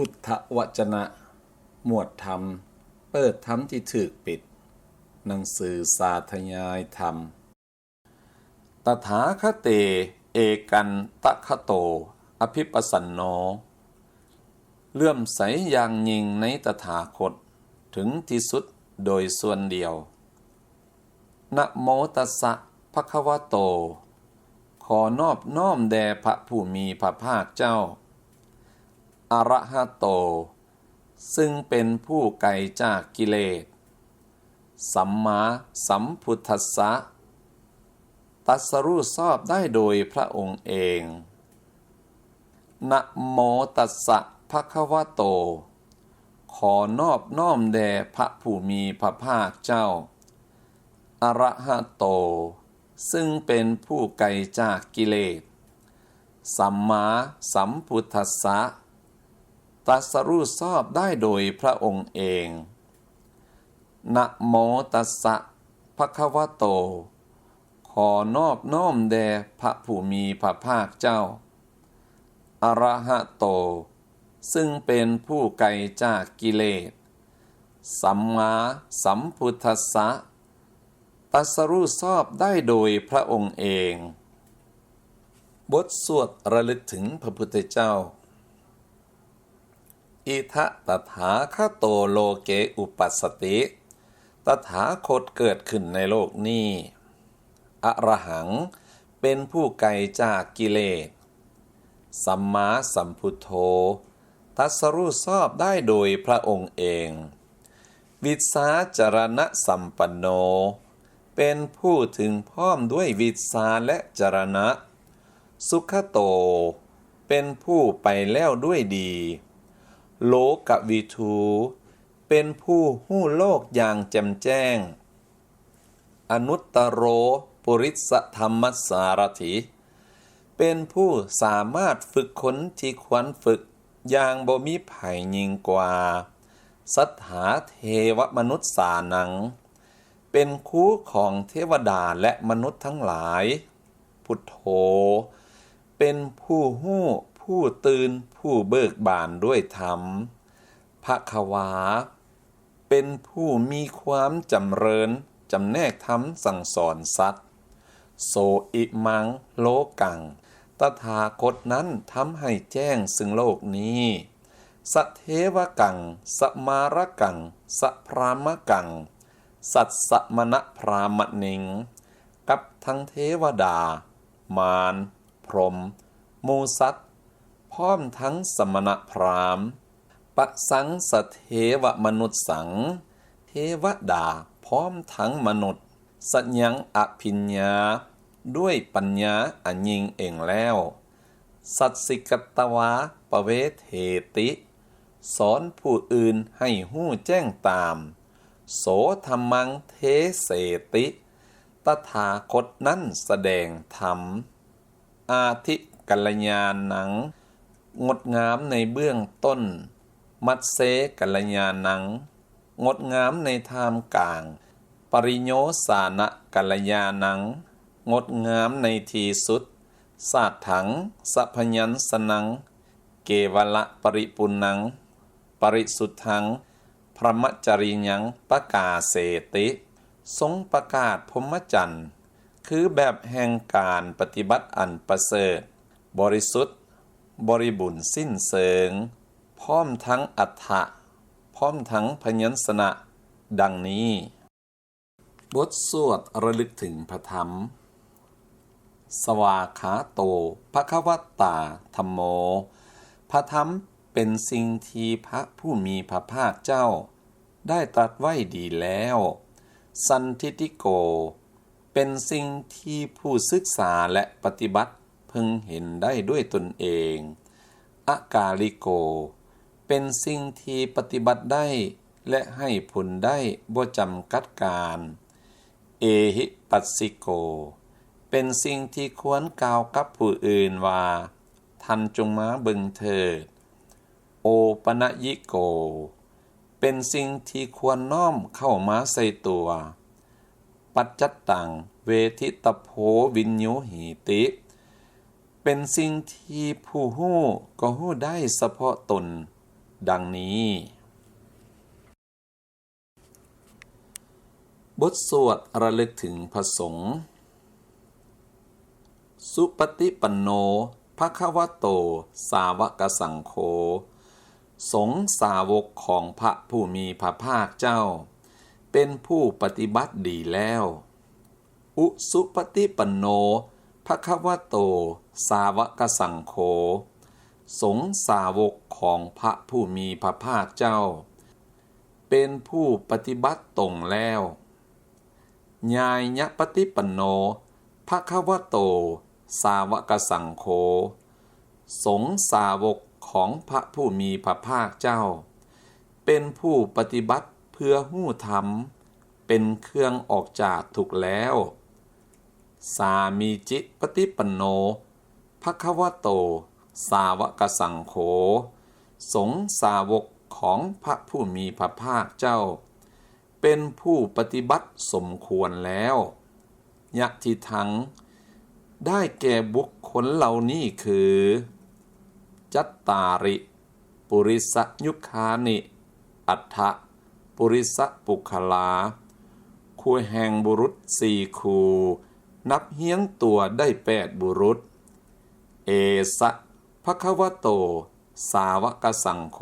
พุทธวจนะ หมวดธรรม เปิดธรรมที่ถูกปิด หนังสือสาธยายธรรม ตถาคเต เอกันตคโต อภิปัสสันโน เลื่อมใสอย่างยิ่งในตถาคตถึงที่สุดโดยส่วนเดียว นะโมตัสสะภะคะวะโต ขอนอบน้อมแด่พระผู้มีพระภาคเจ้า อะระหะโต ซึ่งเป็นผู้ไกลจากกิเลส สัมมาสัมพุทธัสสะ ตรัสรู้ชอบได้โดยพระองค์เอง นะโมตัสสะภะคะวะโต ขอนอบน้อมแด่พระผู้มีพระภาคเจ้า อะระหะโต ซึ่งเป็นผู้ไกลจากกิเลส สัมมาสัมพุทธัสสะ ตรัสรู้ชอบได้โดยพระองค์เอง นะโมตัสสะภะคะวะโต ขอนอบน้อมแด่พระผู้มีพระภาคเจ้า อะระหะโต ซึ่งเป็นผู้ไกลจากกิเลส สัมมาสัมพุทธัสสะ ตรัสรู้ชอบได้โดยพระองค์เอง บทสวดระลึกถึงพระพุทธเจ้า อิทะตถาคโตโลเกอุปัสสติ ตถาคตเกิดขึ้นในโลกนี้อรหังเป็นผู้ไกลจากกิเลส สัมมาสัมพุทโธ ตรัสรู้ชอบได้โดยพระองค์เอง วิสาจรณะสัมปันโน เป็นผู้ถึงพร้อมด้วยวิสาและจรณะ สุขโต เป็นผู้ไปแล้วด้วยดีโลกวิทู เป็นผู้หู้โลกอย่างแจ่มแจ้ง อนุตตโรปุริสธรรมสารถิ เป็นผู้สามารถฝึกคนที่ควรฝึกอย่างบ่มีไผยิ่งกว่า สัทธาเทวมนุษย์สานัง เป็นคู่ของเทวดาและมนุษย์ทั้งหลาย พุทโธ เป็นผู้หู้ผู้ตื่นผู้เบิกบานด้วยธรรม ภควา เป็นผู้มีความจำเริญจำแนกธรรมสั่งสอนสัตว์ โสอิมังโลกัง ตถาคตนั้นทำให้แจ้งซึ่งโลกนี้สเทวกังสมารกังสพรามกัง สัตสมณพรามณิง กับทั้งเทวดามารพรหมมูสัตว์พร้อมทั้งสมณพราหมณ์ปสังสเทวมนุษย์สัง เทวดาพร้อมทั้งมนุษย์สัญญังอภิญญา ด้วยปัญญาอันยิ่งเองแล้ว สัตสิกตวาปเวเทติ สอนผู้อื่นให้หู้แจ้งตาม โสธรรมังเทเสติ ตถาคตนั้นแสดงธรรม อาทิกัลยาณัง งดงามในเบื้องต้น มัตเสกัลยาณัง งดงามในท่ามกลาง ปริโยสานะกัลยาณัง งดงามในที่สุด สาถังสัพยัญสนัง เกวละปริปุณัง ปริสุทธัง พรหมจริยังประกาเสติ ทรงประกาศพรหมจรรย์คือแบบแห่งการปฏิบัติอันประเสริฐบริสุทธิ์บริบูรณ์สิ้นเชิงพร้อมทั้งอรรถะพร้อมทั้งพยัญชนะดังนี้บทสวดระลึกถึงพระธรรม สวาขาโตภควตาธัมโม พระธรรมเป็นสิ่งที่พระผู้มีพระภาคเจ้าได้ตรัสไว้ดีแล้วสันทิฏฐิโก เป็นสิ่งที่ผู้ศึกษาและปฏิบัติพึงเห็นได้ด้วยตนเองอากาลิโก เป็นสิ่งที่ปฏิบัติได้และให้ผลได้บ่จำกัดการเอหิปัสสิโก เป็นสิ่งที่ควรกล่าวกับผู้อื่นว่าท่านจงมาเบิ่งเถิดโอปนยิโก เป็นสิ่งที่ควรน้อมเข้ามาใส่ตัวปัจจัตตังเวทิตโภวินโยหิติ เป็นสิ่งที่ผู้ฮู้ก็ฮู้ได้เฉพาะตน ดังนี้บทสวดระลึกถึงพระสงฆ์สุปฏิปันโนภควโตสาวกสังโฆสงฆ์สาวกของพระผู้มีพระภาคเจ้าเป็นผู้ปฏิบัติดีแล้วอุสุปฏิปันโนภควโตสาวกสังโฆสงฆ์สาวกของพระผู้มีพระภาคเจ้าเป็นผู้ปฏิบัติตรงแล้วญาญปฏิปันโนภควโตสาวกสังโฆสงฆ์สาวกของพระผู้มีพระภาคเจ้าเป็นผู้ปฏิบัติเพื่อหู้ธรรมเป็นเครื่องออกจากทุกข์แล้วสามีจิปฏิปันโนภควโตสาวกสังโฆสงฆ์สาวกของพระผู้มีพระภาคเจ้าเป็นผู้ปฏิบัติสมควรแล้วยะทิทังได้แก่บุคคลเหล่านี้คือจัตตาริปุริสยุคานิอัฏฐปุริสปุคลาคู่แห่งบุรุษ4 คู่นับเฮียงตัวได้8 บุรุษเอสะภควโตสาวกสังโฆ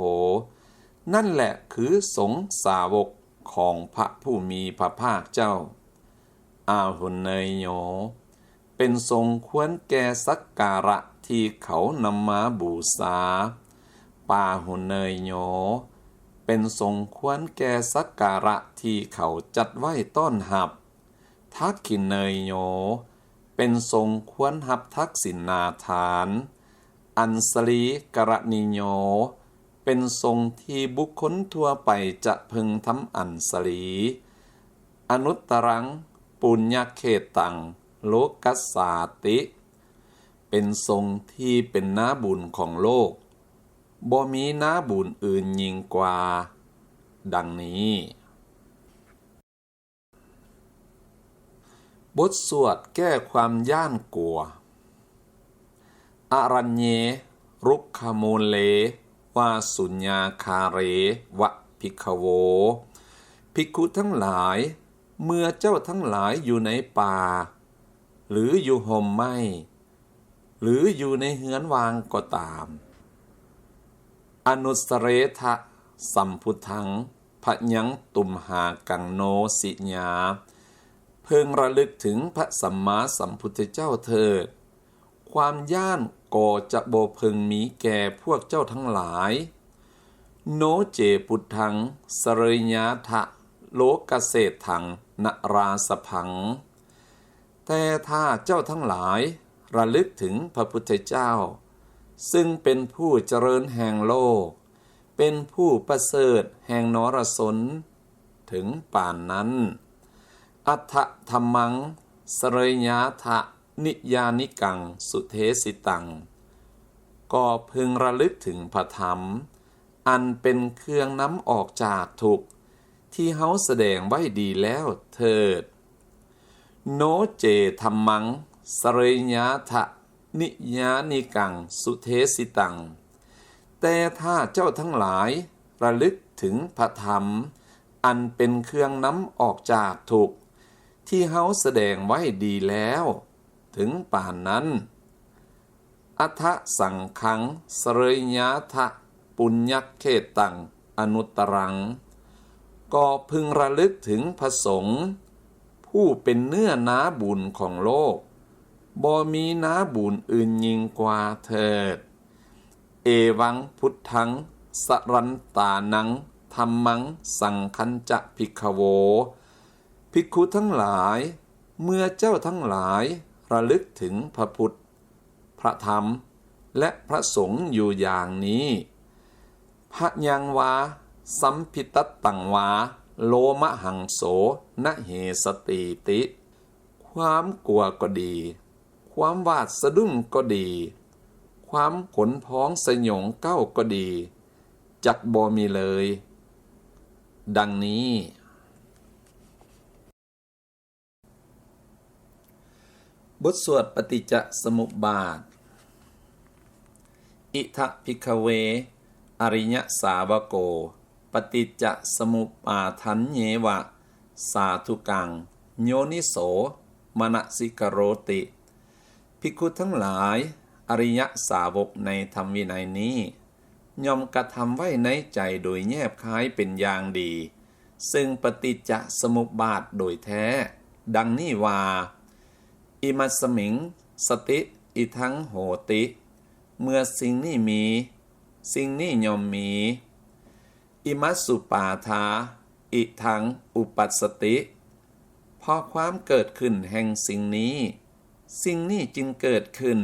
นั่นแหละคือสงฆ์สาวกของพระผู้มีพระภาคเจ้าอาหุนเนยโยเป็นทรงควรแก่สักการะที่เขานำมาบูชาปาหุนเนยโยเป็นทรงควรแก่สักการะที่เขาจัดไว้ต้อนรับทักขินเนยโยเป็นทรงควรรับทักษิณาทานอัญสลีกรณิโยเป็นทรงที่บุคคลทั่วไปจะพึงทำอัญสลีอนุตตรังปุญญเขตังโลกัสสาติเป็นทรงที่เป็นนาบุญของโลกบ่มีนาบุญอื่นยิ่งกว่าดังนี้บทสวดแก้ความย่านกลัวอรัญเยรุกขมูลเลวาสุญญาคาเรวะภิกขโวภิกขุทั้งหลายเมื่อเจ้าทั้งหลายอยู่ในป่าหรืออยู่ห่มไม้หรืออยู่ในเฮือนวางก็ตามอนุสเรทะสัมพุทธังพยังตุมหากังโนสิญาเพิ่งระลึกถึงพระสัมมาสัมพุทธเจ้าเถิดความย่านก็จะบ่เพึงมีแก่พวกเจ้าทั้งหลายโนเจปุถังสเรญาทะโลกเศถังนราสพังแต่ถ้าเจ้าทั้งหลายระลึกถึงพระพุทธเจ้าซึ่งเป็นผู้เจริญแห่งโลกเป็นผู้ประเสริฐแห่งนรสนถึงป่านนั้นอัฏฐธัมมังสเรญาทะนิยานิกังสุเทสิตังก็พึงระลึกถึงพระธรรมอันเป็นเครื่องนำออกจากทุกข์ที่เฮาแสดงไว้ดีแล้วเถิดโนเจธัมมังสเรญาทะนิยานิกังสุเทสิตังแต่ถ้าเจ้าทั้งหลายระลึกถึงพระธรรมอันเป็นเครื่องนำออกจากทุกข์ที่เฮาแสดงไว้ดีแล้วถึงป่านนั้นอัฏฐสังขังสเรญาทะปุญญเขตังอนุตตรังก็พึงระลึกถึงพระสงฆ์ผู้เป็นเนื้อนาบุญของโลกบ่มีนาบุญอื่นยิ่งกว่าเถิดเอวังพุทธังสรันตานังธัมมังสังคัญจะภิกขโวภิกขุทั้งหลายเมื่อเจ้าทั้งหลายระลึกถึงพระพุทธพระธรรมและพระสงฆ์อยู่อย่างนี้พะยังวาสัมพิตตังวาโลมะหังโสนะเหสติติความกลัวก็ดีความหวาดสะดุ้งก็ดีความขนพองสยองเก้าก็ดีจักบ่มีเลยดังนี้บทสวดปฏิจจสมุปบาทอิทะภิกขเว อริยสาวโกปฏิจจสมุปปาทันเยวะสาธุกังโยนิโสมนสิกโรติภิกขุทั้งหลายอริยสาวกในธรรมวินัยนี้ย่อมกระทำไว้ในใจโดยแยบคายเป็นอย่างดีซึ่งปฏิจจสมุปบาทโดยแท้ดังนี้ว่าอิมัสสมิงสติอิทังโหติเมื่อสิ่งนี้มีสิ่งนี้ย่อมมีอิมัสสุปาทาอิทังอุปัสสติพอความเกิดขึ้นแห่งสิ่งนี้สิ่งนี้จึงเกิดขึ้น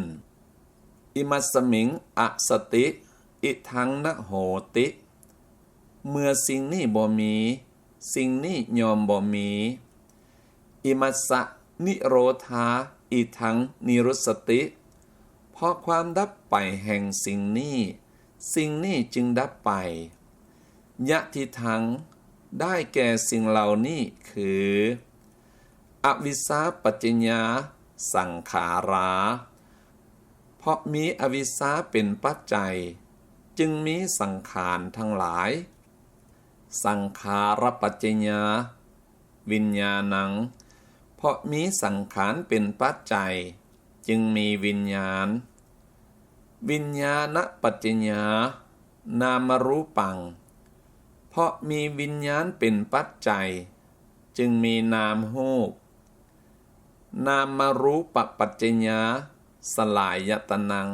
อิมัสสมิงอสติอิทังนโหติเมื่อสิ่งนี้บ่มีสิ่งนี้ยอมบ่มีอิมัสสะนิโรธาอิทังนิรุสติเพราะความดับไปแห่งสิ่งนี้สิ่งนี้จึงดับไปยะทิทังได้แก่สิ่งเหล่านี้คืออวิชชาปัจจญาสังขาราเพราะมีอวิชชาเป็นปัจจัยจึงมีสังขารทั้งหลายสังขารปัจจญาวิญญาณังเพราะมีสังขารเป็นปัจจัยจึงมีวิญญาณวิญญาณปัจจญานามรูปังเพราะมีวิญญาณเป็นปัจจัยจึงมีนามรูปนามรูปปัจจญาสลายตนัง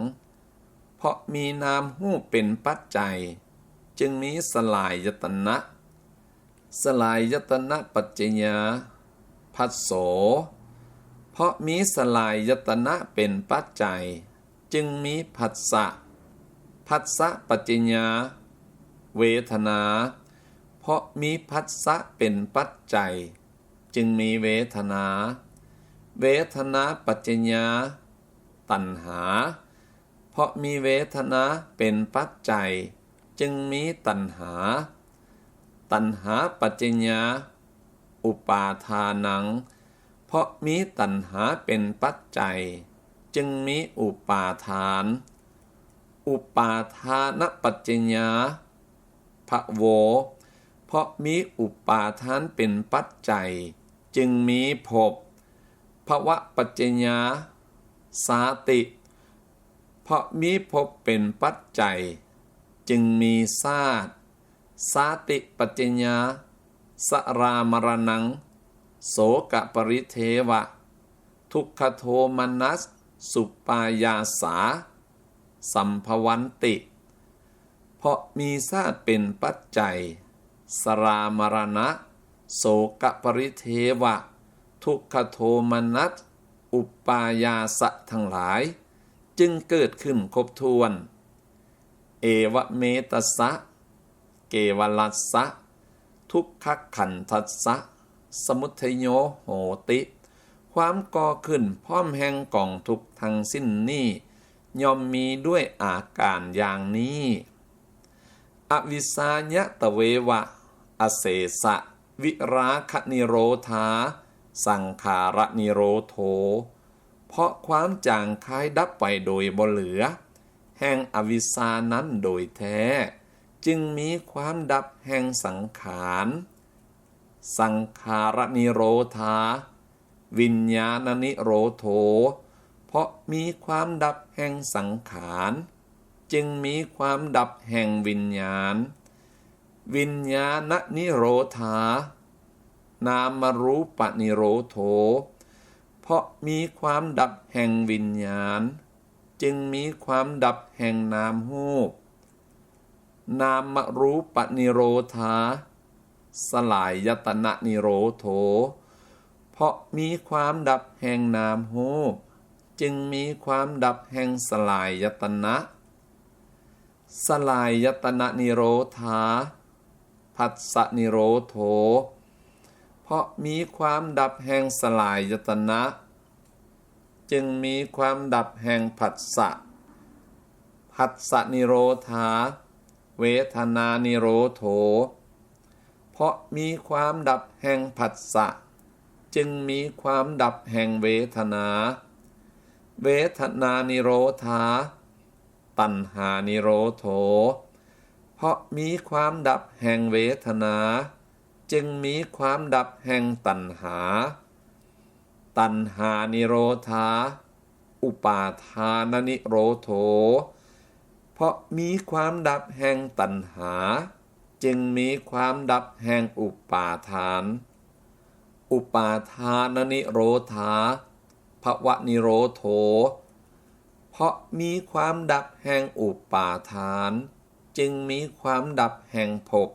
เพราะมีนามรูปเป็นปัจจัยจึงมีสลายตนะสลายตนะปัจจญาผัสโสเพราะมีสลายตนะเป็นปัจจัยจึงมีผัสสะผัสสะปัจจญาเวทนาเพราะมีผัสสะเป็นปัจจัยจึงมีเวทนาเวทนาปัจจญาตัณหาเพราะมีเวทนาเป็นปัจจัยจึงมีตัณหาตัณหาปัจจญาอุปาทานังเพราะมีตัณหาเป็นปัจจัยจึงมีอุปาทานอุปาทานปัจจญาภโวเพราะมีอุปาทานเป็นปัจจัยจึงมีภพภวปัจจญาสาติเพราะมีภพเป็นปัจจัยจึงมีชาติสาติปัจจญาสรามรณังโสกปริเทวะทุกขโทมนัสสุปายาสาสัมภวันติเพราะมีชาติเป็นปัจจัยสรามรณะโสกปริเทวะทุกขโทมนัสอุปายาสะทั้งหลายจึงเกิดขึ้นครบถ้วนเอวเมตัสสะเกวลัสสะทุกขขันธัสสะสมุทัยโยโหติความก่อขึ้นพร้อมแห่งกองทุกข์ทั้งสิ้นนี้ย่อมมีด้วยอาการอย่างนี้อวิสาญตเววะอเสสะวิราคะนิโรธาสังขารนิโรโธเพราะความจางคายดับไปโดยบ่เหลือแห่งอวิชชานั้นโดยแท้จึงมีความดับแห่งสังขารสังขารนิโรธาวิญญาณนิโรโธเพราะมีความดับแห่งสังขารจึงมีความดับแห่งวิญญาณวิญญาณนิโรธานามรูปนิโรโธเพราะมีความดับแห่งวิญญาณจึงมีความดับแห่งนามรูปนามรูปนิโรธาสลายตนะนิโรโธเพราะมีความดับแห่งนามรูปจึงมีความดับแห่งสลายตนะสลายตนะนิโรธาผัสสะนิโรโธเพราะมีความดับแห่งสลายตนะจึงมีความดับแห่งผัสสะผัสสะนิโรธาเวทนานิโรโธเพราะมีความดับแห่งผัสสะจึงมีความดับแห่งเวทนาเวทนานิโรธาตัณหานิโรโธ เพราะมีความดับแห่งเวทนาจึงมีความดับแห่งตัณหาตัณหานิโรธาอุปาทานนิโรโธเพราะมีความดับแห่งตัณหาจึงมีความดับแห่งอุปาทานอุปาทานนิโรธาภวนิโรโธเพราะมีความดับแห่งอุปาทานจึงมีความดับแห่งภพ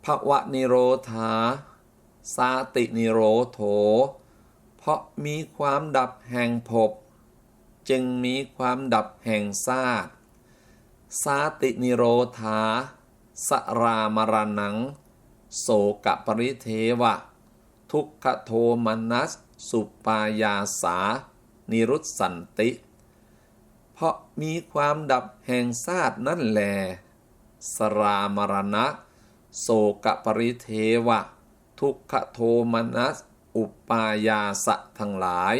ภวนิโรธาสาตินิโรโธเพราะมีความดับแห่งภพจึงมีความดับแห่งชาติสาตินิโรธาสรามรณังโสกปริเทวะทุกขโทมนัสสุปายาสานิรุตสันติเพราะมีความดับแห่งชาตินั่นแลสรามรณะโสกปริเทวะทุกขโทมนัสอุปายาสะทั้งหลาย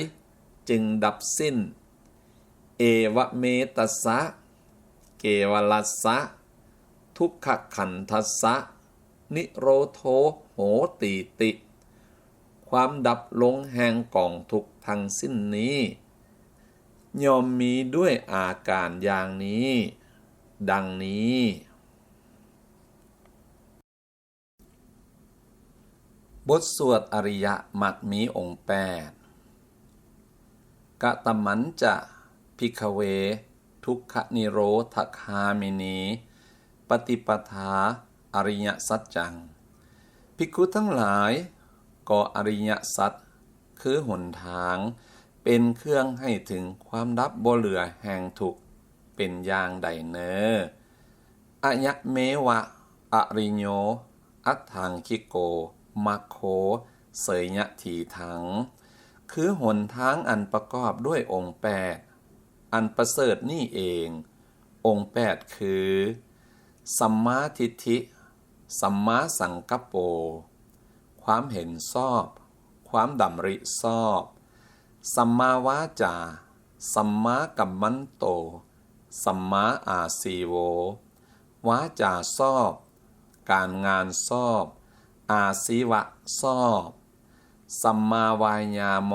จึงดับสิ้นเอวเมตัสสะเกวลัสสะทุกขขันธัสสะนิโรโธโหติติความดับลงแห่งกองทุกข์ทั้งสิ้นนี้ย่อมมีด้วยอาการอย่างนี้ดังนี้บทสวดอริยมรรคมีองค์8กตมันจะภิกขเวทุกขนิโรธคามินีปฏิปทาอริยสัจจังภิกขุทั้งหลายก็อริยสัจคือหนทางเป็นเครื่องให้ถึงความดับบ่เหลือแห่งทุกข์เป็นอย่างใดเนออะยะเมวะอริโยอัตถังคิโกมัคโคเสยยะถีถังคือหนทางอันประกอบด้วยองค์8อันประเสริฐนี่เององค์8คือสัมมาทิฏฐิสัมมาสังกัปโปความเห็นชอบความดำริชอบสัมมาวาจาสัมมากัมมันโตสัมมาอาสีโววาจาชอบการงานชอบอาสีวะชอบสัมมาวายาโม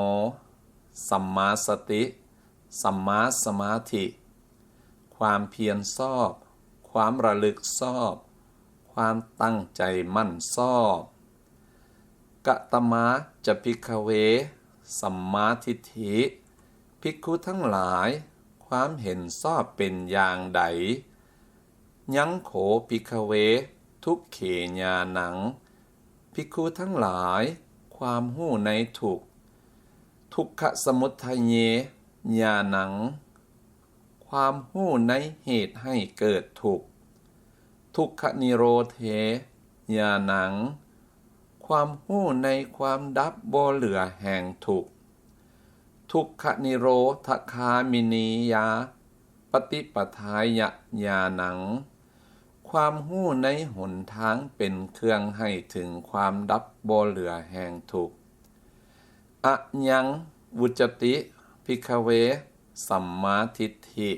สัมมาสติสัมมาสมาธิความเพียรชอบความระลึกชอบความตั้งใจมั่นชอบกตมะจะภิกขเวสัมมาทิฏฐิภิกขุทั้งหลายความเห็นชอบเป็นอย่างใดยังโขภิกขเวทุกเขญาณังภิกขุทั้งหลายความหู้ในทุกข์ทุกขสมุทัยเยญาณังความหู้ในเหตุให้เกิดทุกข์ทุกขนิโรเธญาณังความหู้ในความดับบ่เหลือแห่งทุกข์ทุกขนิโรธคามินียาปฏิปทายญาณังความหู้ในหนทางเป็นเครื่องให้ถึงความดับบ่เหลือแห่งทุกข์อะยังวุจติภิกขเวสัมมาทิฏฐิ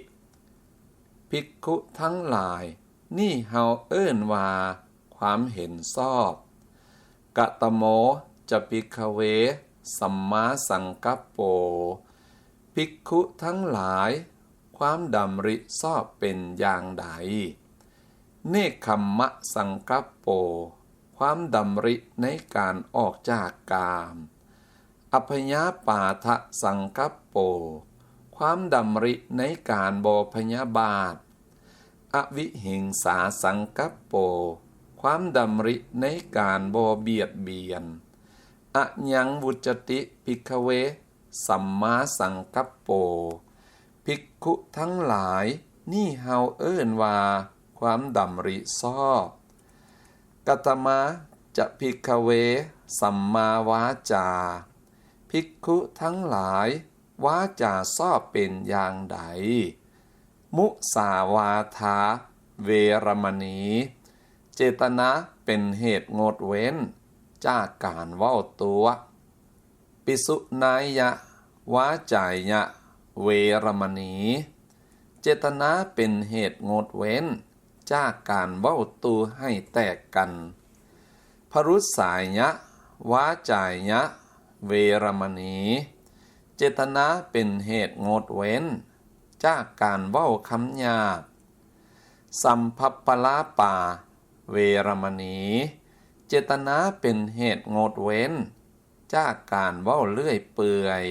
ภิกขุทั้งหลายนี่เฮาเอิ้นว่าความเห็นชอบกตโมจะภิกขเวสัมมาสังกัปโปภิกขุทั้งหลายความดำริชอบเป็นอย่างใดเนคขัมมะสังกัปโปความดำริในการออกจากกามอัพยาปาทะสังกัปโปความดำริในการบ่พยาบาทอวิหิงสาสังกัปโปความดำริในการบ่เบียดเบียนอะยังวุจติภิกขเวสัมมาสังกัปโปภิกขุทั้งหลายนี่เฮาเอิ้นว่าความดำริชอบกตมะจะภิกขเวสัมมาวาจาภิกขุทั้งหลายวาจาชอบเป็นอย่างใดมุสาวาทาเวรมณีเจตนาเป็นเหตุงดเว้นจากการเว้าตัวปิสุนายะวาจายะเวรมณีเจตนาเป็นเหตุงดเว้น จากการเว้าตูให้แตกกันพรุษสายยะวาจายยะเวรมณีเจตนาเป็นเหตุงดเว้นจากการเว้าคำหยาบสัมภัปปลาปาเวรมณีเจตนาเป็นเหตุงดเว้นจากการเว้าเลื่อยเปื่อย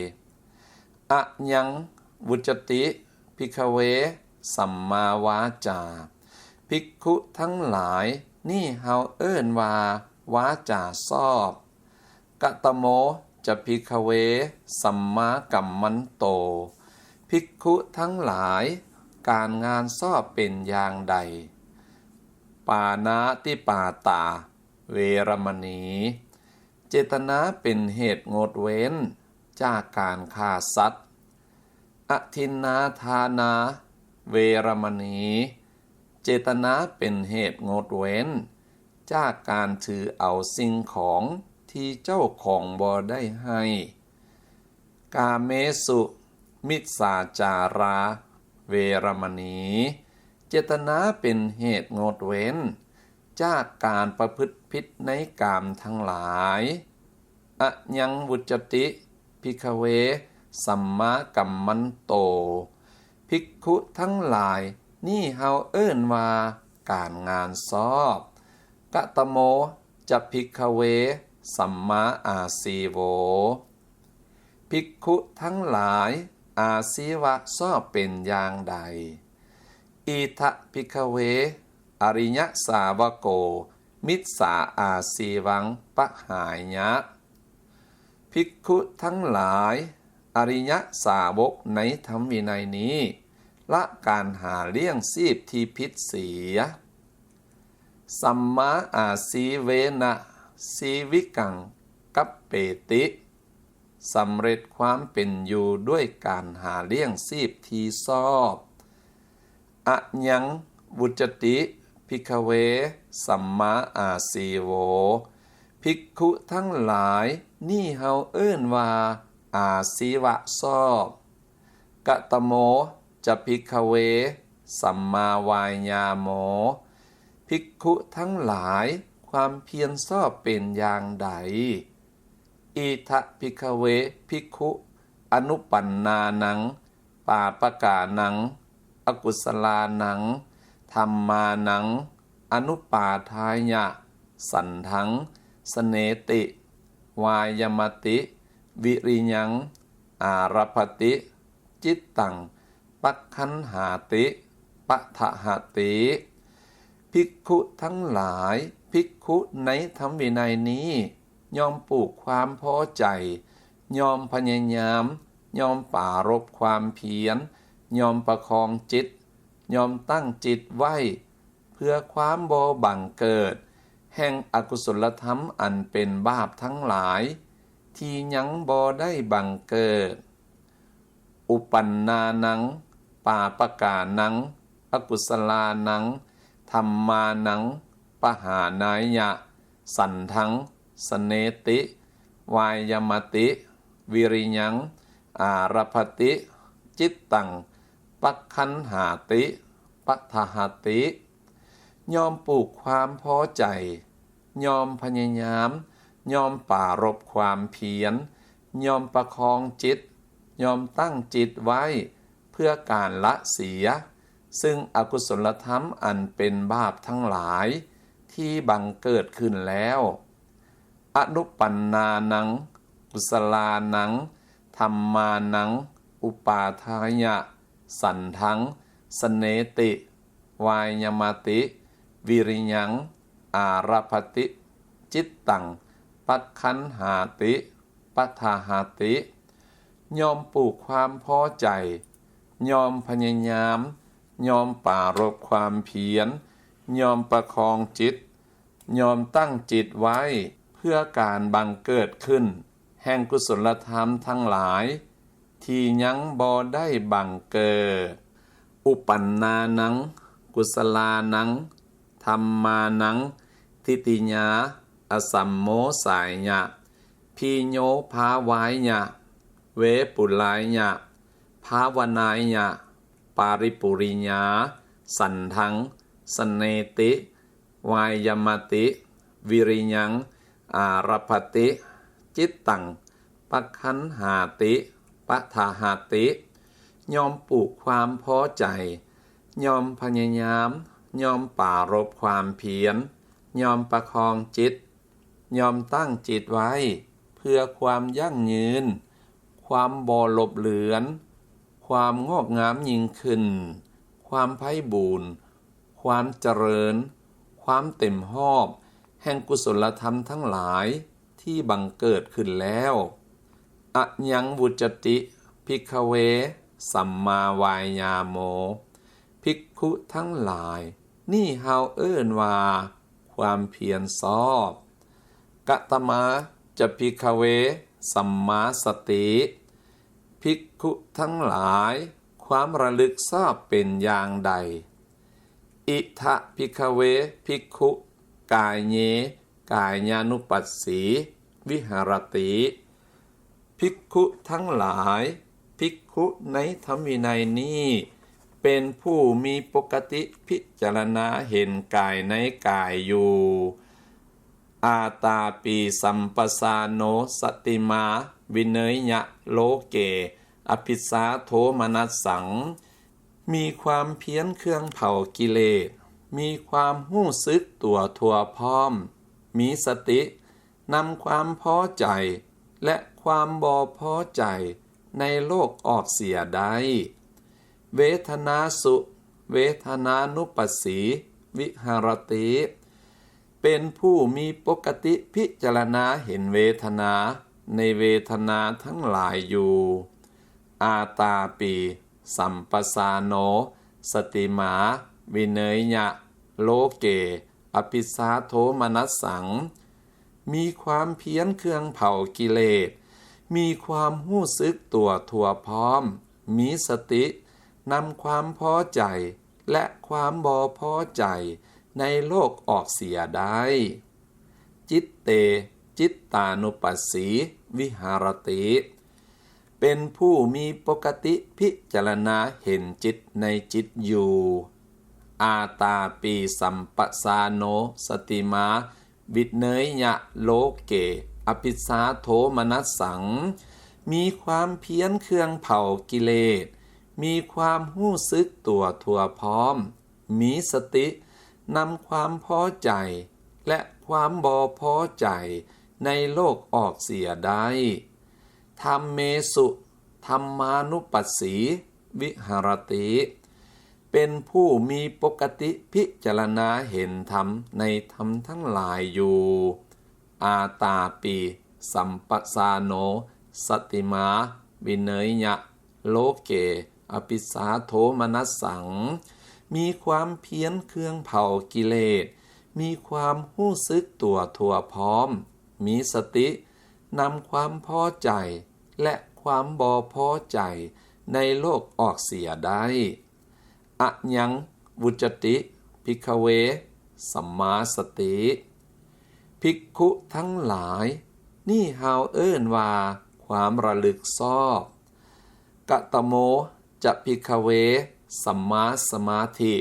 อะยังวุจติภิกขเวสัมมาวาจาภิกขุทั้งหลายนี่เฮาเอิ้นว่าวาจาชอบกะตโมจะภิกขเวสัมมากัมมันโตภิกขุทั้งหลายการงานชอบเป็นอย่างใดปานาติปาตาเวรมณีเจตนาเป็นเหตุงดเว้นจากการฆ่าสัตว์อทินนาทานาเวรมณีเจตนาเป็นเหตุงดเว้นจากการถือเอาสิ่งของที่เจ้าของบ่ได้ให้กาเมสุมิจฉาจาราเวรมณีเจตนาเป็นเหตุงดเว้นจากการประพฤติผิดในกามทั้งหลายอะยังวุจติภิกขเวสัมมากัมมันโตภิกขุทั้งหลายนี่เฮาเอิ้นว่าการงานชอบกะตโมจะภิกขเวสัมมาอาสีโวภิกขุทั้งหลายอาสีวะชอบเป็นอย่างใดอิทะภิกขเวอริยสาวโกมิจฉาอาสีวังปะหายะภิกขุทั้งหลายอริยสาวกในธรรมวินัยนี้ละการหาเลี้ยงชีพที่ผิดเสียสัมมาอาสีเวนะสีวิกังกัปเปติสำเร็จความเป็นอยู่ด้วยการหาเลี้ยงชีพที่ชอบอะยังวุจติภิกขเวสัมมาอาสีโวภิกขุทั้งหลายนี่เฮาเอิ้นว่าอาสีวะชอบกะตโมจะภิกขเวสัมมาวายาโมภิกขุทั้งหลายความเพียรชอบเป็นอย่างใดอิทะภิกขเวภิกขุอนุปันนานังปาปกานังอกุศลานังธัมมานังอนุปาทายะสันทังสเนติวายมติวิริยังอารพติจิตตังปัคคันหาติปะทะหาติภิกขุทั้งหลายภิกขุในธรรมวินัยนี้ยอมปลูกความพอใจยอมพยายามยอมปรารภความเพียรยอมประคองจิตยอมตั้งจิตไว้เพื่อความบ่บังเกิดแห่งอกุศลธรรมอันเป็นบาปทั้งหลายที่ยังบ่ได้บังเกิดอุปันนานังปาปกานังอกุศลานังธัมมานังปหานายะสันทังสเนติวายมติวิริยังอารพติจิตตังปัคคันหาติปัทหาติยอมปลูกความพอใจยอมพยายามยอมปรารภความเพียรยอมประคองจิตยอมตั้งจิตไว้เพื่อการละเสียซึ่งอกุศลธรรมอันเป็นบาปทั้งหลายที่บังเกิดขึ้นแล้วอนุปันนานังกุศลานังธัมมานังอุปาทายะสันทังสเนติวายมติวิริยังอารพติจิตตังปัคคันหาติปัทหาติยอมปลูกความพอใจยอมพยายามยอมปรารภความเพียรยอมประคองจิตยอมตั้งจิตไว้เพื่อการบังเกิดขึ้นแห่งกุศลธรรมทั้งหลายที่ยังบ่ได้บังเกิดอุปันนานังกุศลานังธัมมานังทิติญาอสัมโมสายญะพีโยภาวายญะเวปุลายญะภาวนายญะปาริปุริญาสันทัง สเนติ วายมติ วิริยังอารพติ จิตตังปคันหาติปทาหาติยอมปลูกความพอใจยอมพยายามยอมปรารภความเพียรยอมประคองจิตยอมตั้งจิตไว้เพื่อความยั่งยืนความบ่หลบเหลือนความงอกงามยิ่งขึ้นความไพบูรย์ความเจริญความเต็มหอบแห่งกุศลธรรมทั้งหลายที่บังเกิดขึ้นแล้วอะยังวุจติภิกขเวสัมมาวายาโมภิกขุทั้งหลายนี่เฮาเอิ้นว่าความเพียรชอบกตมาจะภิกขเวสัมมาสติภิกขุทั้งหลายความระลึกชอบเป็นอย่างใดอิทะภิกขเวภิกขุกายเยกายานุปัสสีวิหารติภิกขุทั้งหลายภิกขุในธรรมวินัยนี้เป็นผู้มีปกติพิจารณาเห็นกายในกายอยู่อาตาปีสัมปสาโนสติมาวิเนยยะโลเกอภิสาโทมนัสสังมีความเพียรเครื่องเผากิเลสมีความหู้สึกตัวทั่วพร้อมมีสตินำความพอใจและความบ่พอใจในโลกออกเสียได้เวทนาสุเวทนานุปัสสีวิหารติเป็นผู้มีปกติพิจารณาเห็นเวทนาในเวทนาทั้งหลายอยู่อาตาปีสัมปสาโนสติมาวิเนยยะโลเกอภิสาโทมนัสสังมีความเพียรเครื่องเผากิเลสมีความหู้สึกตัวทั่วพร้อมมีสตินำความพอใจและความบ่พอใจในโลกออกเสียได้จิตเตจิตตานุปัสสีวิหารติเป็นผู้มีปกติพิจารณาเห็นจิตในจิตอยู่อาตาปีสัมปสาโนสติมาวิเนยยะโลเกอภิสาโทมนัสสังมีความเพียรเครื่องเผากิเลสมีความหู้สึกตัวทั่วพร้อมมีสตินำความพอใจและความบ่พอใจในโลกออกเสียได้ธัมเมสุธัมมานุปัสสีวิหารติเป็นผู้มีปกติพิจารณาเห็นธรรมในธรรมทั้งหลายอยู่อาตาปีสัมปสาโนสติมาวิเนยยะโลเกอภิสาโทมนัสสังมีความเพียรเครื่องเผากิเลสมีความหู้สึกตัวทั่วพร้อมมีสตินำความพอใจและความบ่พอใจในโลกออกเสียได้อะยังวุจติภิกขเวสัมมาสติภิกขุทั้งหลายนี่เฮาเอิ้นว่าความระลึกชอบกตโมจะภิกขเวสัมมาสมาธิ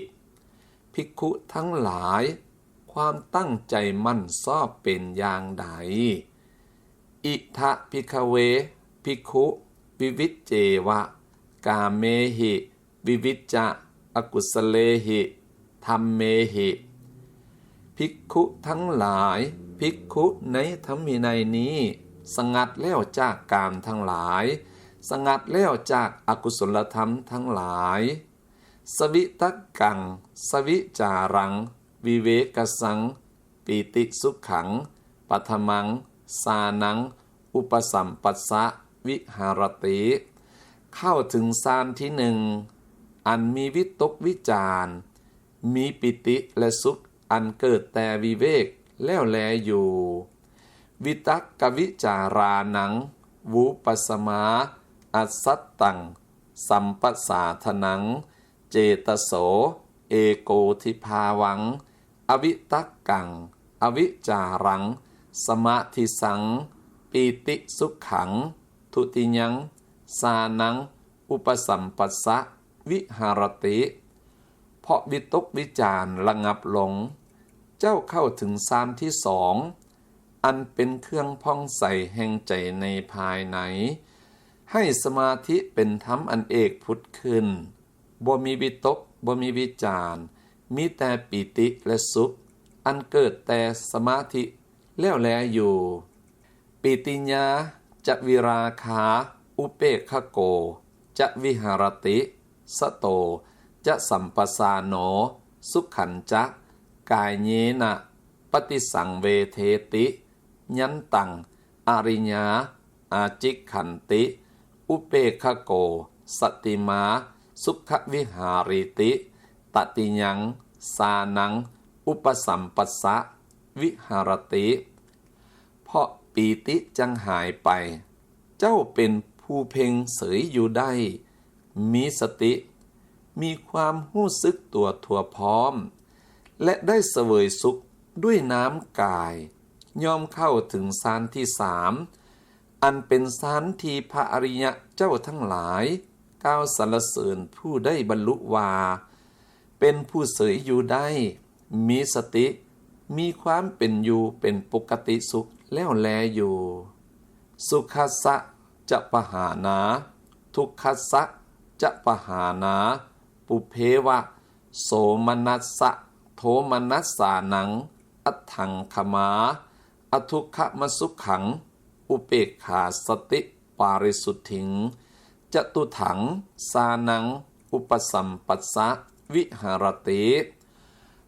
ภิกขุทั้งหลายความตั้งใจมั่นชอบเป็นอย่างใดอิทะภิกขเวภิกขุวิวิจเจวะกาเมหิวิวิจจะอกุสเลหิธัมเมหิภิกขุทั้งหลายภิกขุในธรรมวินัยนี้สงัดแล้วจากกามทั้งหลายสงัดแล้วจากอกุศลธรรมทั้งหลายสวิตักกังสวิจารังวิเวกสังปีติสุขขังปัทมังสานังอุปสัมปัสสะวิหารติเข้าถึงฌานที่หนึ่งอันมีวิตกวิจารมีปิติและสุขอันเกิดแต่วิเวกแล้วแลอยู่วิตักกวิจารานังวูปัสสมาอัสสัตตังสัมปัสสาทนังเจตโสเอโกทิภาวังอวิตักกังอวิจารังสมาธิสังปีติสุขขังทุติยังสานังอุปสัมปัสสะวิหารติพ ราะวิตกวิจารระงับลงเจ้าเข้าถึงฌานที่สองอันเป็นเครื่องพ่องใสแห่งใจในภายในให้สมาธิเป็นธรรมอันเอกพุทธขึ้นบ่มีวิตกบ่มีวิจารมีแต่ปิติและสุขอันเกิดแต่สมาธิแล้วแลอยู่ปิติญาจะวิราคาอุเปกขโกจะวิหารติสโตจะสัมปสานโนสุขันจะกายเยนะปฏิสังเวเทติยันตังอาริญาอาจิกขันติอุเปกขโกสติมาสุขวิหาริติตติยังสานังอุปสัมปัสสะวิหารติเพราะปีติจังหายไปเจ้าเป็นผู้เพ่งเสยอยู่ได้มีสติมีความรู้สึกตัวทั่วพร้อมและได้เสวยสุขด้วยน้ำกายย่อมเข้าถึงฌานที่สามอันเป็นฌานที่พระอริยะเจ้าทั้งหลายกล่าวสรรเสริญผู้ได้บรรลุว่าเป็นผู้เสยอยู่ได้มีสติมีความเป็นอยู่เป็นปกติสุขแล้วแลอยู่สุขัสสะจะปหานาทุกขัสสะจะปหานาปุเพวะโสมนัสสะโทมนัสสานังอัตถังขมาอทุกขมสุขขังอุเปกขาสติปาริสุทธิงจตุถังสานังอุปสัมปัสสะวิหารติ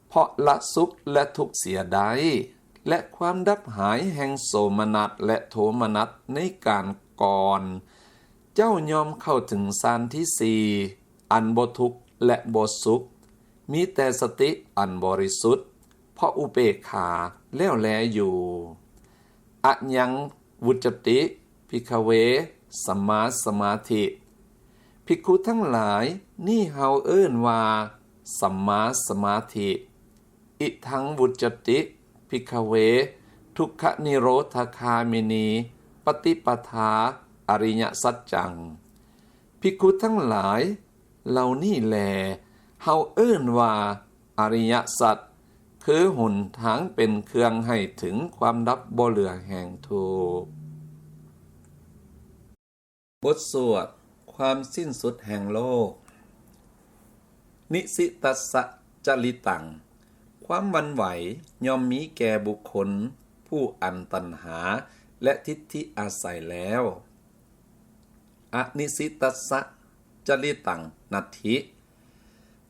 เพราะละสุขและทุกข์เสียได้และความดับหายแห่งโสมนัสและโทมนัสในการก่อนเจ้ายอมเข้าถึงฌานที่สี่อันบ่ทุกข์และบ่สุขมีแต่สติอันบริสุทธิ์เพราะอุเบกขาแล้วแลอยู่อะยังวุจติภิกขเวสัมมาสมาธิภิกขุทั้งหลายนี่เฮาเอิ้นว่าสัมมาสมาธิอิทังวุจติภิกขเวทุกขนิโรธคามินีปฏิปทาอริยสัจจังภิกขุทั้งหลายเหล่านี้แลเฮาเอิ้นว่าอริยสัจคือหนทางเป็นเครื่องให้ถึงความดับบ่เหลือแห่งทุกข์บทสวดความสิ้นสุดแห่งโลกนิสิตัสสะจริตังความหวั่นไหวย่อมมีแก่บุคคลผู้อันตัณหาและทิฏฐิอาศัยแล้วอนิสิตัสสะจริตังนัตถิ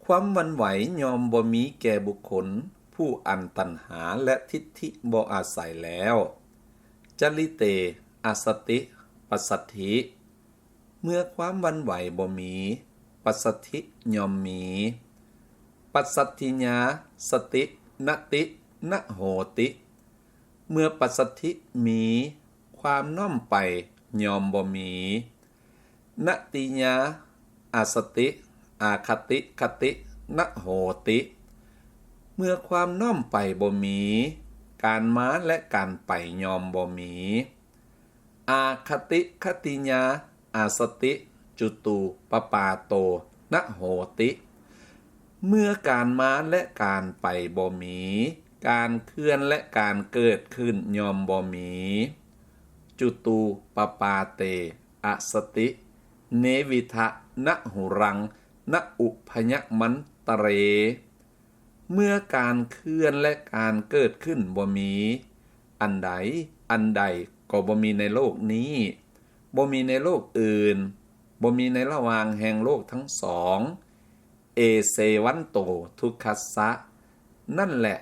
ความหวั่นไหวย่อมบ่มีแก่บุคคลผู้อันตัณหาและทิฏฐิบ่อาศัยแล้วจริเตอสติปัสสัทธิเมื่อความหวั่นไหวบ่มีปัสสัทธิย่อมมีปัสสัทธิญาสตินตินโหติเมื่อปัสสัทธิมีความน้อมไปย่อมบ่มีนติญาอาสติอาคติคตินโหติเมื่อความน้อมไปบ่มีการมาและการไปย่อมบ่มีอาคติคติญาอาสติจุตูปปาโตนโหติเมื่อการมาและการไปบ่มีการเคลื่อนและการเกิดขึ้นย่อมบ่มีจุตูปปาเตอสติเนวิทะนหุรังนอุพยมันตเรเมื่อการเคลื่อนและการเกิดขึ้นบ่มีอันใดก็บ่มีในโลกนี้บ่มีในโลกอื่นบ่มีในระหว่างแห่งโลกทั้งสองเอเสวันโตทุกขัสสะนั่นแหละ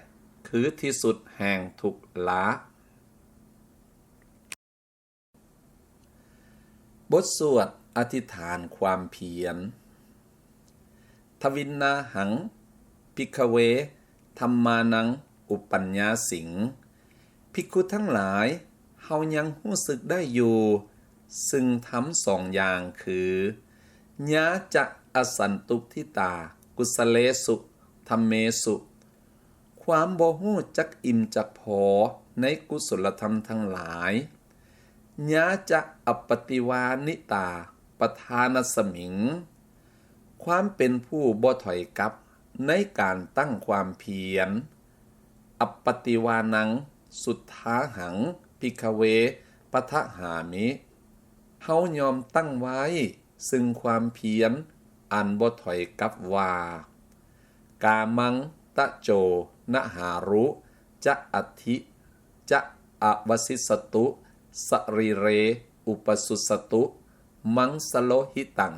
คือที่สุดแห่งทุกข์ละบทสวดอธิษฐานความเพียรทวินนาหังภิกขเวธัมมานังอุปัญญาสิงภิกขุทั้งหลายเฮายังรู้สึกได้อยู่ซึ่งทำสองอย่างคือญาจะอสันตุทิตากุสเลสุธัมเมสุความบ่ฮู้จักอิ่มจักพอในกุศลธรรมทั้งหลายญาจะอปปติวานิตาปทานสมิงความเป็นผู้บ่ถอยกลับ ในการตั้งความเพียรอัปปติวานังสุทธาหังภิกขเวปทหามิเฮายอมตั้งไว้ซึ่งความเพียรอันบ่ถอยกลับว่ากามังตะโจนะหารุจะอัตถิจะอวสิสตุสรีเรอุปสุสตุมังสโลหิตัง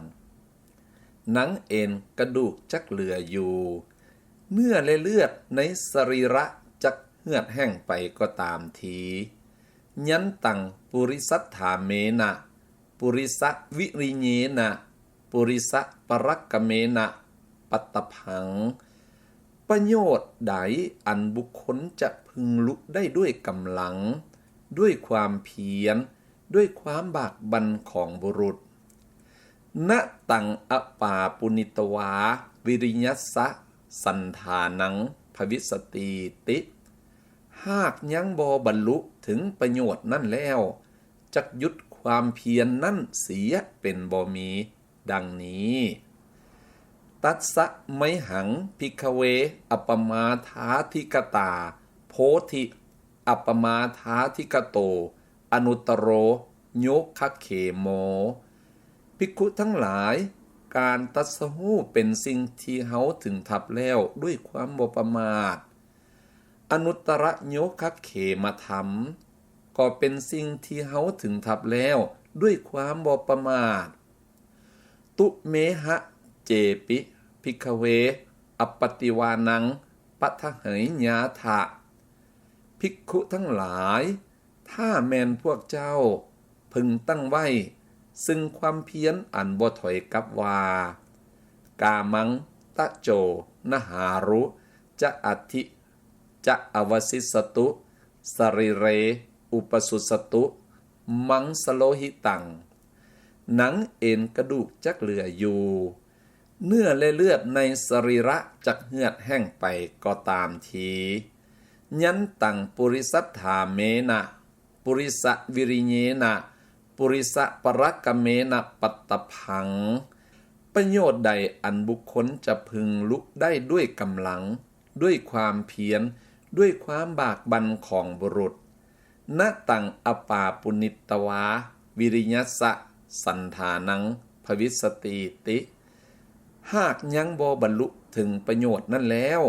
หนังเอ็นกระดูกจักเหลืออยู่เนื้อและเลือดในสรีระจักเหือดแห้งไปก็ตามทียันตังปุริสัทธาเมนะปุริสวิริเยนะปุริสปรักกเมนะปัตตพังประโยชน์ใดอันบุคคลจะพึงลุกได้ด้วยกำลังด้วยความเพียรด้วยความบากบั่นของบุรุษณตังอปาปุณิตวาวิริยัสสะสันธานังภวิสติติหากยังบ่บรรลุถึงประโยชน์นั่นแล้วจักยุดความเพียรนั่นเสียเป็นบ่มีดังนี้ตัสสะไมหังภิกขเวอัปปมาทาธิกตาโพธิอัปปมาทาธิกโตอนุตตโรโยคะเขโมภิกขุทั้งหลายการตัสสหูเป็นสิ่งที่เฮาถึงทับแล้วด้วยความบ่ประมาทอนุตตรโยคะเขมธรรมก็เป็นสิ่งที่เฮาถึงทับแล้วด้วยความบ่ประมาทตุเมหะเจปิภิกขเวอัปปติวานังปัทหหิญาถะภิกขุทั้งหลายถ้าแม่นพวกเจ้าพึงตั้งไว้ซึ่งความเพียรอันบ่ถอยกลับว่ากามังตะโจนะหารุจะอัตถิจะอวสิสตุสรีเรอุปสุสตุมังสโลหิตังหนังเอ็นกระดูกจักเหลืออยู่เนื้อและเลือดในสรีระจักเหือดแห้งไปก็ตามทียันตังปุริสัทธาเมนะปุริสวิริเยนะปุริสปรักกเมนะปัตตพังประโยชน์ใดอันบุคคลจะพึงลุกได้ด้วยกำลังด้วยความเพียรด้วยความบากบั่นของบุรุษณตังอปาปุณิตวาวิริยัสสะสันธานังภวิสติติหากยังบ่บรรลุถึงประโยชน์นั่นแล้ว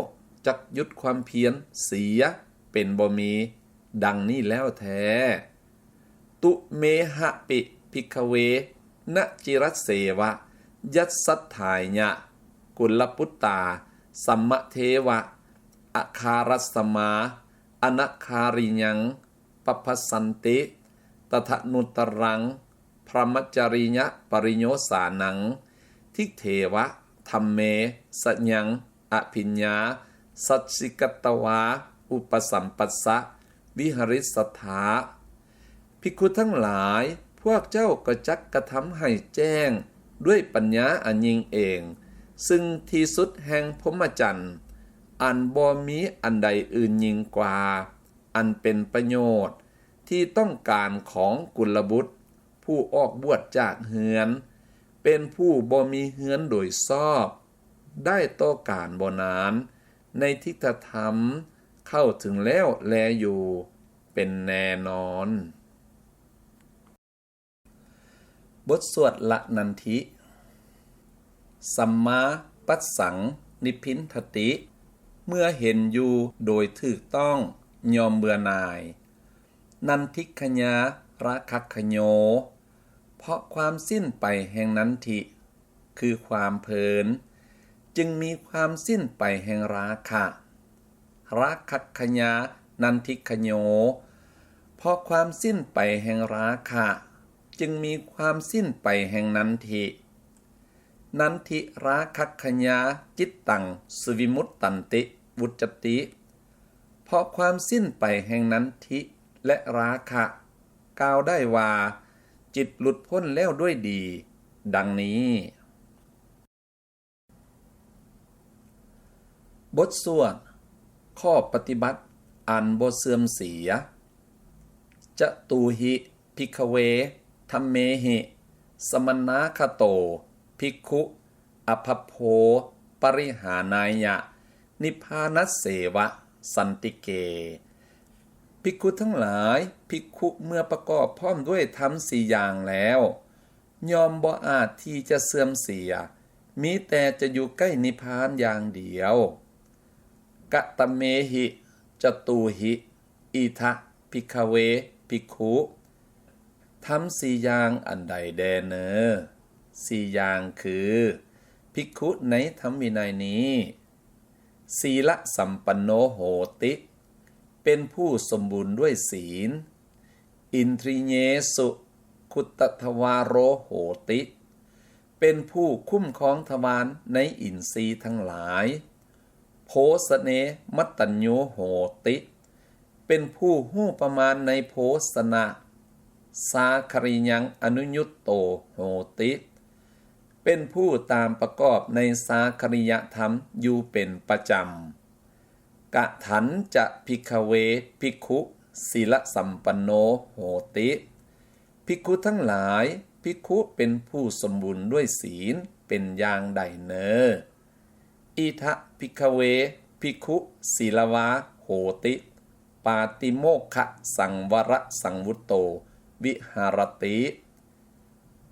จักยุดความเพียรเสียเป็นบ่มีดังนี้แล้วแท้ตุเมหะปิภิกขเวนะจิรัสเสวะยัสสัทธายะกุลปุตตาสัมมะเทวะอาคารัสสมาอนัคคาริยังปภัสสันติตถนุตรังพรหมจริยะปริโยสานังทิเทวะธัมเมสัญญังอภิญญาสัจสิกตวาอุปสัมปัสสะวิหริสถาภิกขุทั้งหลายพวกเจ้าก็จักกระทำให้แจ้งด้วยปัญญาอันยิ่งเองซึ่งที่สุดแห่งพรหมจรรย์อันบ่มีอันใดอื่นยิ่งกว่าอันเป็นประโยชน์ที่ต้องการของกุลบุตรผู้ออกบวชจากเฮือนเป็นผู้บ่มีเฮือนโดยชอบได้ต่อการบ่นานในทิฏฐธรรมเข้าถึงแล้วแลอยู่เป็นแน่นอนบทสวดละนันทิสัมมาปัสสังนิพพินทติเมื่อเห็นอยู่โดยถูกต้องยอมเบื่อหน่ายนันทิขญาราคัคขโยเพราะความสิ้นไปแห่งนันทิคือความเพลินจึงมีความสิ้นไปแห่งราคะราคัคขญานันทิขโยเพราะความสิ้นไปแห่งราคะจึงมีความสิ้นไปแห่งนันทินันทิราคัคขญาจิตตังสวิมุตตันติวุจติเพราะความสิ้นไปแห่งนันทิและราคะกล่าวได้ว่าจิตหลุดพ้นแล้วด้วยดีดังนี้บทสวดข้อปฏิบัติอันบ่เสื่อมเสียจะตูหิภิกขเวธัมเมหิสมณนาคโตภิกขุอภัพโพ ปริหานายะนิพพานัสเสวะสันติเกภิกขุทั้งหลายภิกขุเมื่อประกอบพร้อมด้วยธรรม4อย่างแล้วยอมบ่อาจที่จะเสื่อมเสียมีแต่จะอยู่ใกล้นิพพานอย่างเดียวกะตะเมหิจตุหิอิทะภิกขเวภิกขุธรรม4อย่างอันใดแดเนอ4อย่างคือภิกขุในธรรมวินัยนี้ศีลสัมปันโนโหติเป็นผู้สมบูรณ์ด้วยศีลอินทริเยสุคุตตทวารโรโหติเป็นผู้คุ้มครองทวารในอินทรีย์ทั้งหลายโภสเนมัตตัญโญโหติเป็นผู้หู้ประมาณในโภสนะสาคริยังอนุยุตโตโหติเป็นผู้ตามประกอบในสาคริยธรรมอยู่เป็นประจำกะถันจะภิกขเวภิกขุศีลสัมปันโนโหติภิกขุทั้งหลายภิกขุเป็นผู้สมบูรณ์ด้วยศีลเป็นอย่างใดเนออิทะภิกขเวภิกขุศีลวาโหติปาติโมกขสังวรสังวุตโตวิหารติ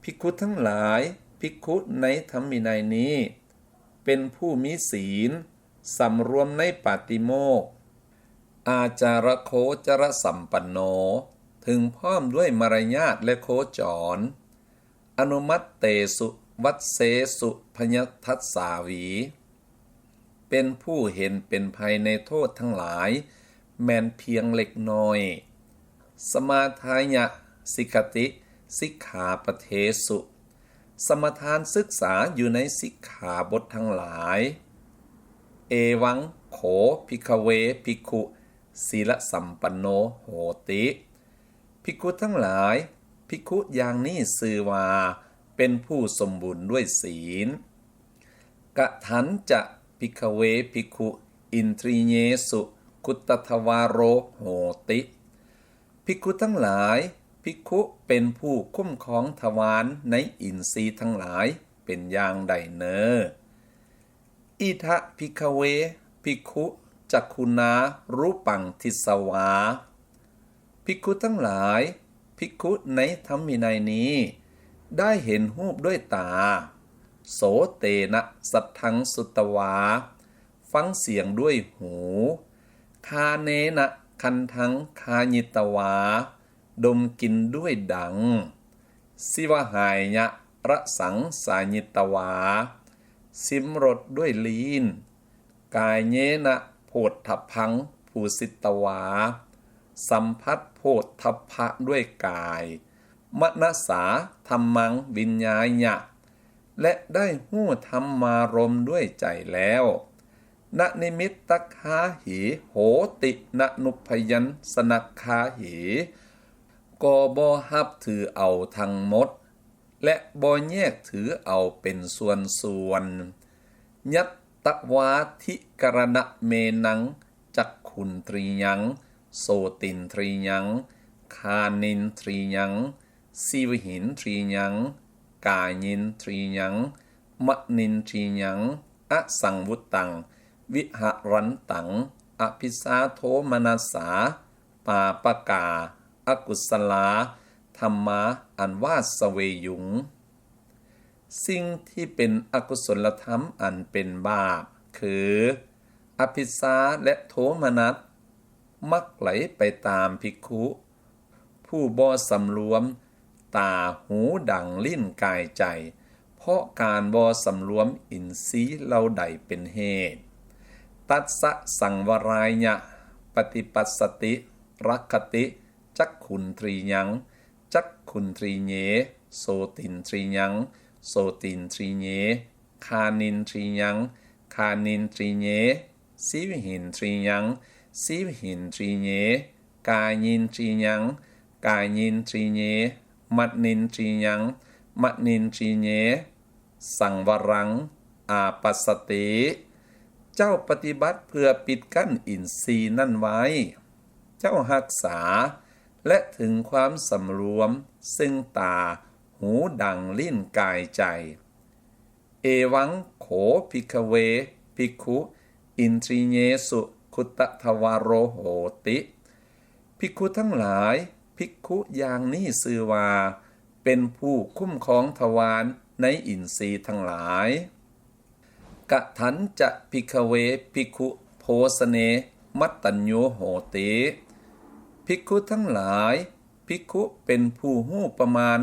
ภิกขุทั้งหลายภิกขุในธรรมวินัยนี้เป็นผู้มีศีลสำรวมในปาติโมกข์อาจารโคจรสัมปันโนถึงพร้อมด้วยมารยาทและโคจรอนุมัตเตสุวัตเสสุพยทัสสาวีเป็นผู้เห็นเป็นภัยในโทษทั้งหลายแม้นเพียงเล็กน้อยสมาทายะสิกติสิกขาปเทสุสมทานศึกษาอยู่ในสิกขาบททั้งหลายเอวังโขภิกขเวภิกขุศีลสัมปันโนโหติภิกขุทั้งหลายภิกขุอย่างนี้ชื่อว่าเป็นผู้สมบูรณ์ด้วยศีลกะถันจะภิกขเวภิกขุอินทริเยสุคุตตทวารโรโหติภิกขุทั้งหลายภิกขุเป็นผู้คุ้มครองทวารในอินทรีย์ทั้งหลายเป็นอย่างใดเนออิทะภิกขเวภิกขุจักขุนารูปังทิสวาภิกขุทั้งหลายภิกขุในธรรมวินัยนี้ได้เห็นรูปด้วยตาโสเตนะสัทธังสุตวาฟังเสียงด้วยหูคาเนนะคันทังคายิตวาดมกินด้วยดังสิวหายะระสังสายิตวาสิมรสด้วยลีนกายเยนะโพธพังภูสิตวาสัมผัสโพธพะด้วยกายมนสาธรรมังวิญญาญะและได้หู้ธรรมารมณ์ด้วยใจแล้วณนิมิตตคาหิโหติณนุพยัญสนคาหิก็บ่ฮับถือเอาทั้งหมดและบ่แยกถือเอาเป็นส่วนยัตตวาธิกรณะเมนังจักขุนตรียังโสตินตรียังคานินตรียังสีวหินตรียังกายินตรียังมะนินตรียังอสังวุตตังวิหารันตังอภิสาโทมนัสสาปาปกาอกุศลาธรรมะอันว่าสเวยุงสิ่งที่เป็นอกุศลธรรมอันเป็นบาปคืออภิสาและโทมนัสมักไหลไปตามภิกขุผู้บ่สำรวมตาหูดังลิ้นกายใจเพราะการบ่สำรวมอินทรีย์เหล่าใดเป็นเหตุตัสสะสังวรายะปฏิปัสสติรักขติจักขุนตรียังจักขุนตรีเยโสตินตรียังโสตินตรีเยคานินตรียังคานินตรีเยสีวหินตรียังสีวหินตรีเยกายินตรียังกายินตรีเยมัดนินตรียังมัดนินตรีเยสังวรังอาปัสสติเจ้าปฏิบัติเพื่อปิดกั้นอินทรีย์นั่นไว้เจ้ารักษาและถึงความสำรวมซึ่งตาหูดังลิ้นกายใจเอวังโข ภิกขเวภิกขุอินทรีเยสุคุตทวารโรโหติภิกขุทั้งหลายภิกขุอย่างนี้ชื่อว่าเป็นผู้คุ้มครองทวารในอินทรีย์ทั้งหลายกะถันจะภิกขเวภิกขุโภสเนมัตตัญโยโหติภิกขุทั้งหลายภิกขุเป็นผู้หู้ประมาณ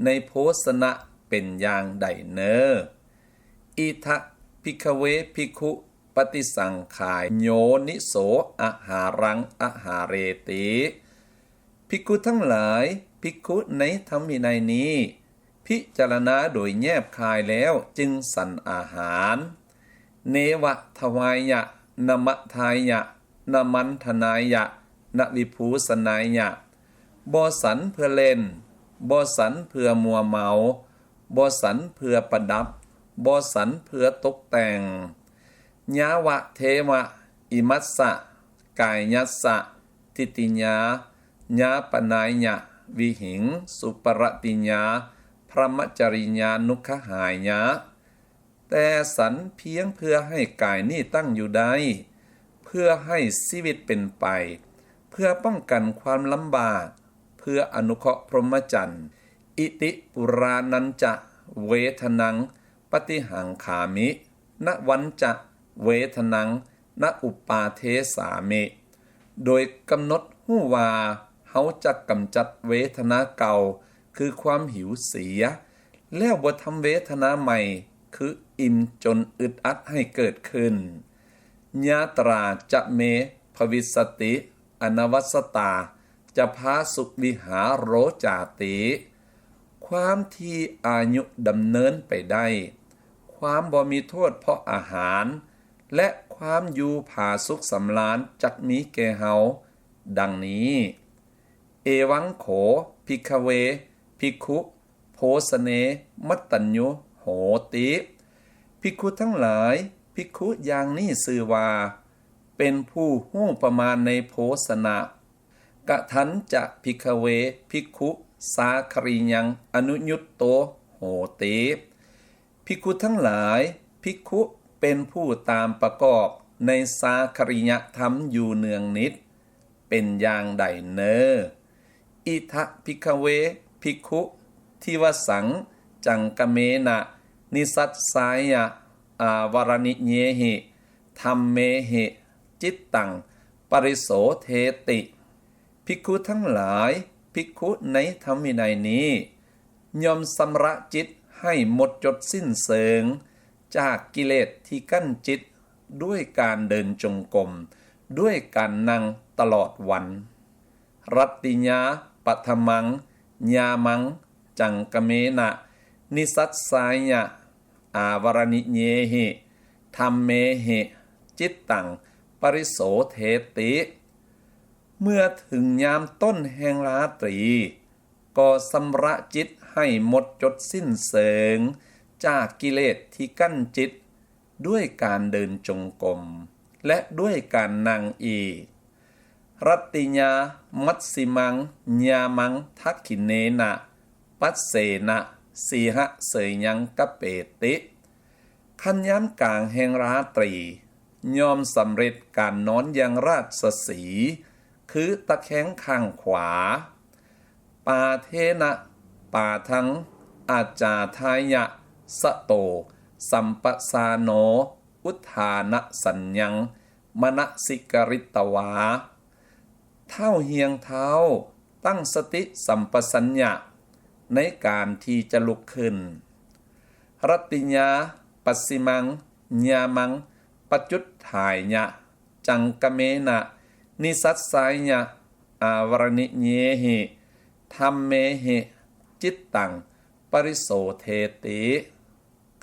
ในโภชนะเป็นอย่างใดเนออิทะภิกขเวภิกขุปฏิสังขายโยนิโสอาหารังอาหาเรติภิกขุทั้งหลายภิกขุในธรรมวินัยนี้พิจารณาโดยแยบคายแล้วจึงสั่นอาหารเนวะทวายะนมะทายะนมันธนายะนวิภูสนายะบ่สันเพื่อเล่นบ่สันเพื่อมัวเมาบ่สันเพื่อประดับบ่สันเพื่อตกแต่งญาวะเทวะอิมัสสะกายยัสสะทิติญาญาปนายะวิหิงสุปรติญาพระมจริญานุขหายะแต่สันเพียงเพื่อให้กายนี้ตั้งอยู่ได้เพื่อให้ชีวิตเป็นไปเพื่อป้องกันความลำบากเพื่ออนุเคราะห์พรหมจรรย์อิติปุรานันจะเวทนังปฏิหังขามิณวันจะเวทนังณอุปาเทสามิโดยกำหนดหู้ว่าเฮาจะกำจัดเวทนาเก่าคือความหิวเสียแล้วบ่ทำเวทนาใหม่คืออิ่มจนอึดอัดให้เกิดขึ้นญาตราจะเมภวิสติอนวัสตาจะพาสุขวิหารโรจาติความที่อายุดำเนินไปได้ความบ่มีโทษเพราะอาหารและความอยู่ผาสุขสำราญจักมีแก่เฮาดังนี้เอวังโขภิกขเวภิกขุโภสเนมัตตัญโยโหติภิกขุทั้งหลายภิกขุอย่างนี้ชื่อว่าเป็นผู้หู้ประมาณในโภชนะกะทันจะภิกขเวภิกขุสาคริยังอนุยุตโตโหติภิกขุทั้งหลายภิกขุเป็นผู้ตามประกอบในสาคริยธรรมอยู่เนืองนิดเป็นอย่างใดเนออิทะภิกขเวภิกขุทิวสังจังกเมนะนิสัสสายะอาวรณิเยหิธัมเมหิจิตตังปริโสเทติภิกขุทั้งหลายภิกขุในธรรมวินัยนี้ย่อมสำระจิตให้หมดจดสิ้นเสิงจากกิเลสที่กั้นจิตด้วยการเดินจงกรมด้วยการนั่งตลอดวันรัตติญาปัทมังญามังจังกเมนะนิสัสสายะอาวรณิเยหิธัมเมหิจิตตังปริโสเทติเมื่อถึงยามต้นแห่งราตรีก็สำระจิตให้หมดจดสิ้นเสิงจากกิเลสที่กั้นจิตด้วยการเดินจงกรมและด้วยการนั่งอีกรัตติญามัตสิมังญามังทักขิเนนะปัสเสนะสีหะเสยยังกะเปติขันย้ำกลางแห่งราตรียอมสำเร็จการนอนอย่างราชสีห์คือตะแคงข้างขวาปาเทนะปาทังอาจาทายะสะโตสัมปสาโนอุทานะสัญญังมนสิกริตวาเท่าเฮียงเท้าตั้งสติสัมปสัญญะในการที่จะลุกขึ้นรัตติญาปัสสิมังญามังปัจจุฏฐายะจังกเมนะนิสัสสายะอาวรณิเยหิธัมเมหิจิตตังปริโสเทติ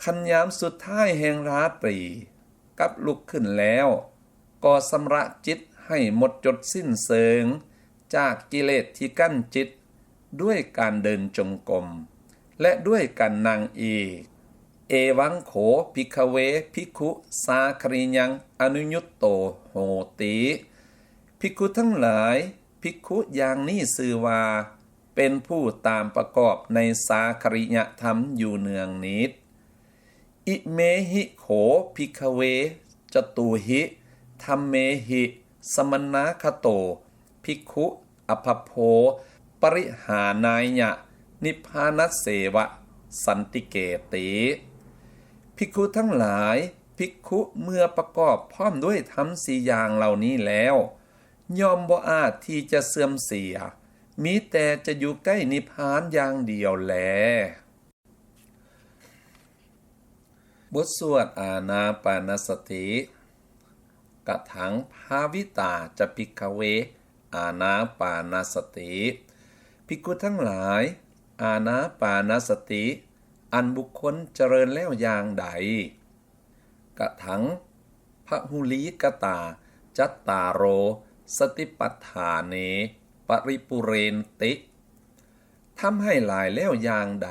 ขันยามสุดท้ายแห่งราตรีกับลุกขึ้นแล้วก็สำระจิตให้หมดจดสิ้นเสิงจากกิเลสที่กั้นจิตด้วยการเดินจงกรมและด้วยการนั่งอีกเอวังโขภิกขเวภิกขุสาคริยังอนุยุตโตโหติภิกขุทั้งหลายภิกขุอย่างนี้ชื่อว่าเป็นผู้ตามประกอบในสาคริยธรรมอยู่เนืองนิด อิเมหิโขภิกขเวจตุหิธัมเมหิสมณะคโตภิกขุอภพโพปริหานายะนิพพานัสเสวะสันติเกติภิกขุทั้งหลายภิกขุเมื่อประกอบพร้อมด้วยธรรม4อย่างเหล่านี้แล้วย่อมบ่อาจที่จะเสื่อมเสียมีแต่จะอยู่ใกล้นิพพานอย่างเดียวแลบทสวดอานาปานสติกะถังภาวิตาจะภิกขเวอานาปานสติภิกขุทั้งหลายอานาปานสติอันบุคคลเจริญแล้วอย่างใดกะถังพหุลีกตาจัตตาโรสติปัฏฐานเนปริปุเรนติทำให้หลายแล้วอย่างใด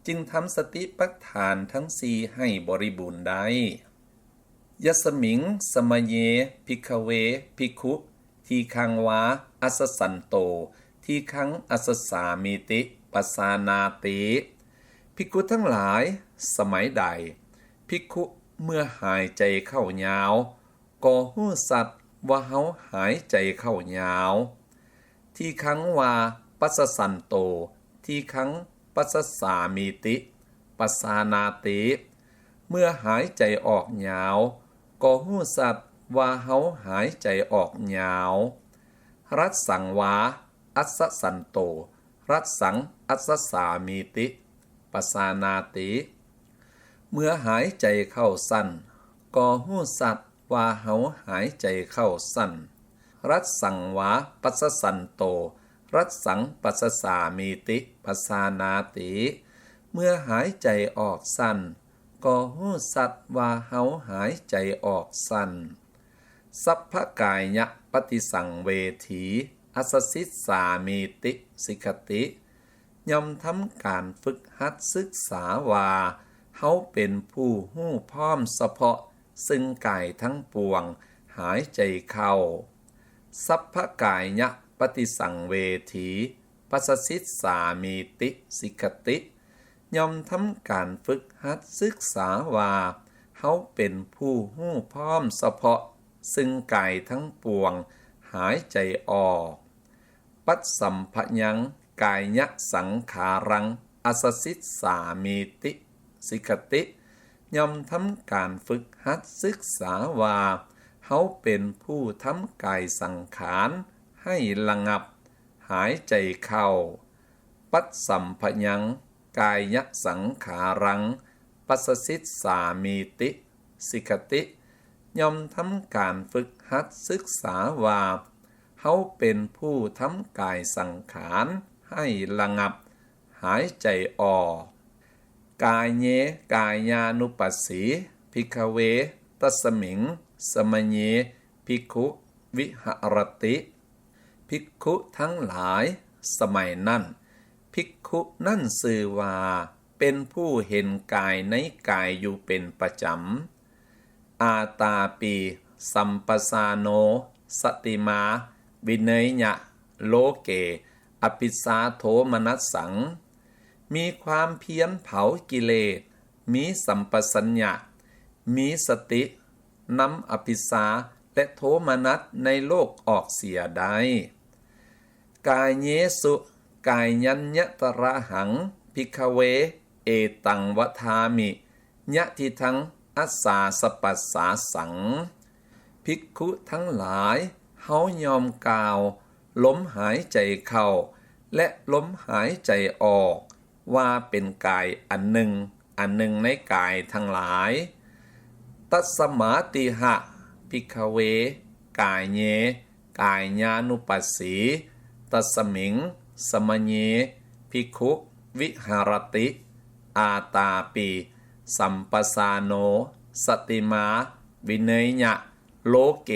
จึงทำสติปัฏฐานทั้ง4ให้บริบูรณ์ได้ยัสมิงสมเยภิกขเวภิกขุทีคังวาอัสสันโตทีคังอัสสามิติปัสสานาติภิกขุทั้งหลายสมัยใดภิกขุเมื่อหายใจเข้ายาวก็ฮู้สัตว์ว่าเฮาหายใจเข้ายาวที่ครั้งว่าปัสสสันโตที่ครั้งปัสสสามิติปัสสานาติเมื่อหายใจออกยาวก็ฮู้สัตว์ว่าเฮาหายใจออกยาวรัสสังวาอัสสสันโตรัสสังอัสสสามิติปัสสานาติเมื่อหายใจเข้าสั้นก็ฮู้สัตว์ว่าเฮาหายใจเข้าสั้นรัสสังวาปัสสสันโตรัสสังปัสสสามิติปัสสานาติเมื่อหายใจออกสั้นก็ฮู้สัตว์ว่าเฮาหายใจออกสั้นสัพพกายะปฏิสังเวทีอัสสิสสามิติสิกติย่อมทำการฝึกหัดศึกษาว่าเฮาเป็นผู้ฮู้พร้อมเฉพาะซึ่งกายทั้งปวงหายใจเข้าสัพพกายะปฏิสังเวทีปัสสิสสามิติสิกติย่อมทำการฝึกหัดศึกษาว่าเฮาเป็นผู้ฮู้พร้อมเฉพาะซึ่งกายทั้งปวงหายใจออกปัสสัมภยังกายะสังขารังอัสสิสสามิติสิกติย่อมทำการฝึกหัดศึกษาว่าเฮาเป็นผู้ทำกายสังขารให้ระงับหายใจเข้าปัสสัมภยังกายะสังขารังปัสสิสสามิติสิกติย่อมทำการฝึกหัดศึกษาว่าเฮาเป็นผู้ทำกายสังขารให้ระงับหายใจออกกายเยกายานุปัสสีภิกขเวตัสมิงสมเยภิกขุวิหรติภิกขุทั้งหลายสมัยนั้นภิกขุนั่นชื่อว่าเป็นผู้เห็นกายในกายอยู่เป็นประจำอาตาปีสัมปสาโนสติมาวิเนยญะโลเกอภิสาโทมนัสสังมีความเพียรเผากิเลสมีสัมปสัญญะมีสตินำอภิสาและโทมนัสในโลกออกเสียได้กายเยสุกายยัญญตระหังภิกขเวเอตังวทามิยะทิทังอัสสาสปัสสาสังภิกขุทั้งหลายเฮายอมกล่าวลมหายใจเข้าและลมหายใจออกว่าเป็นกายอันหนึ่งในกายทั้งหลายตัสมาติหะภิกขเวกายเยกายญานุปัสสีตัสมิงสมเยภิกขุวิหารติอาตาปีสัมปสาโนสติมาวิเนยญะโลเก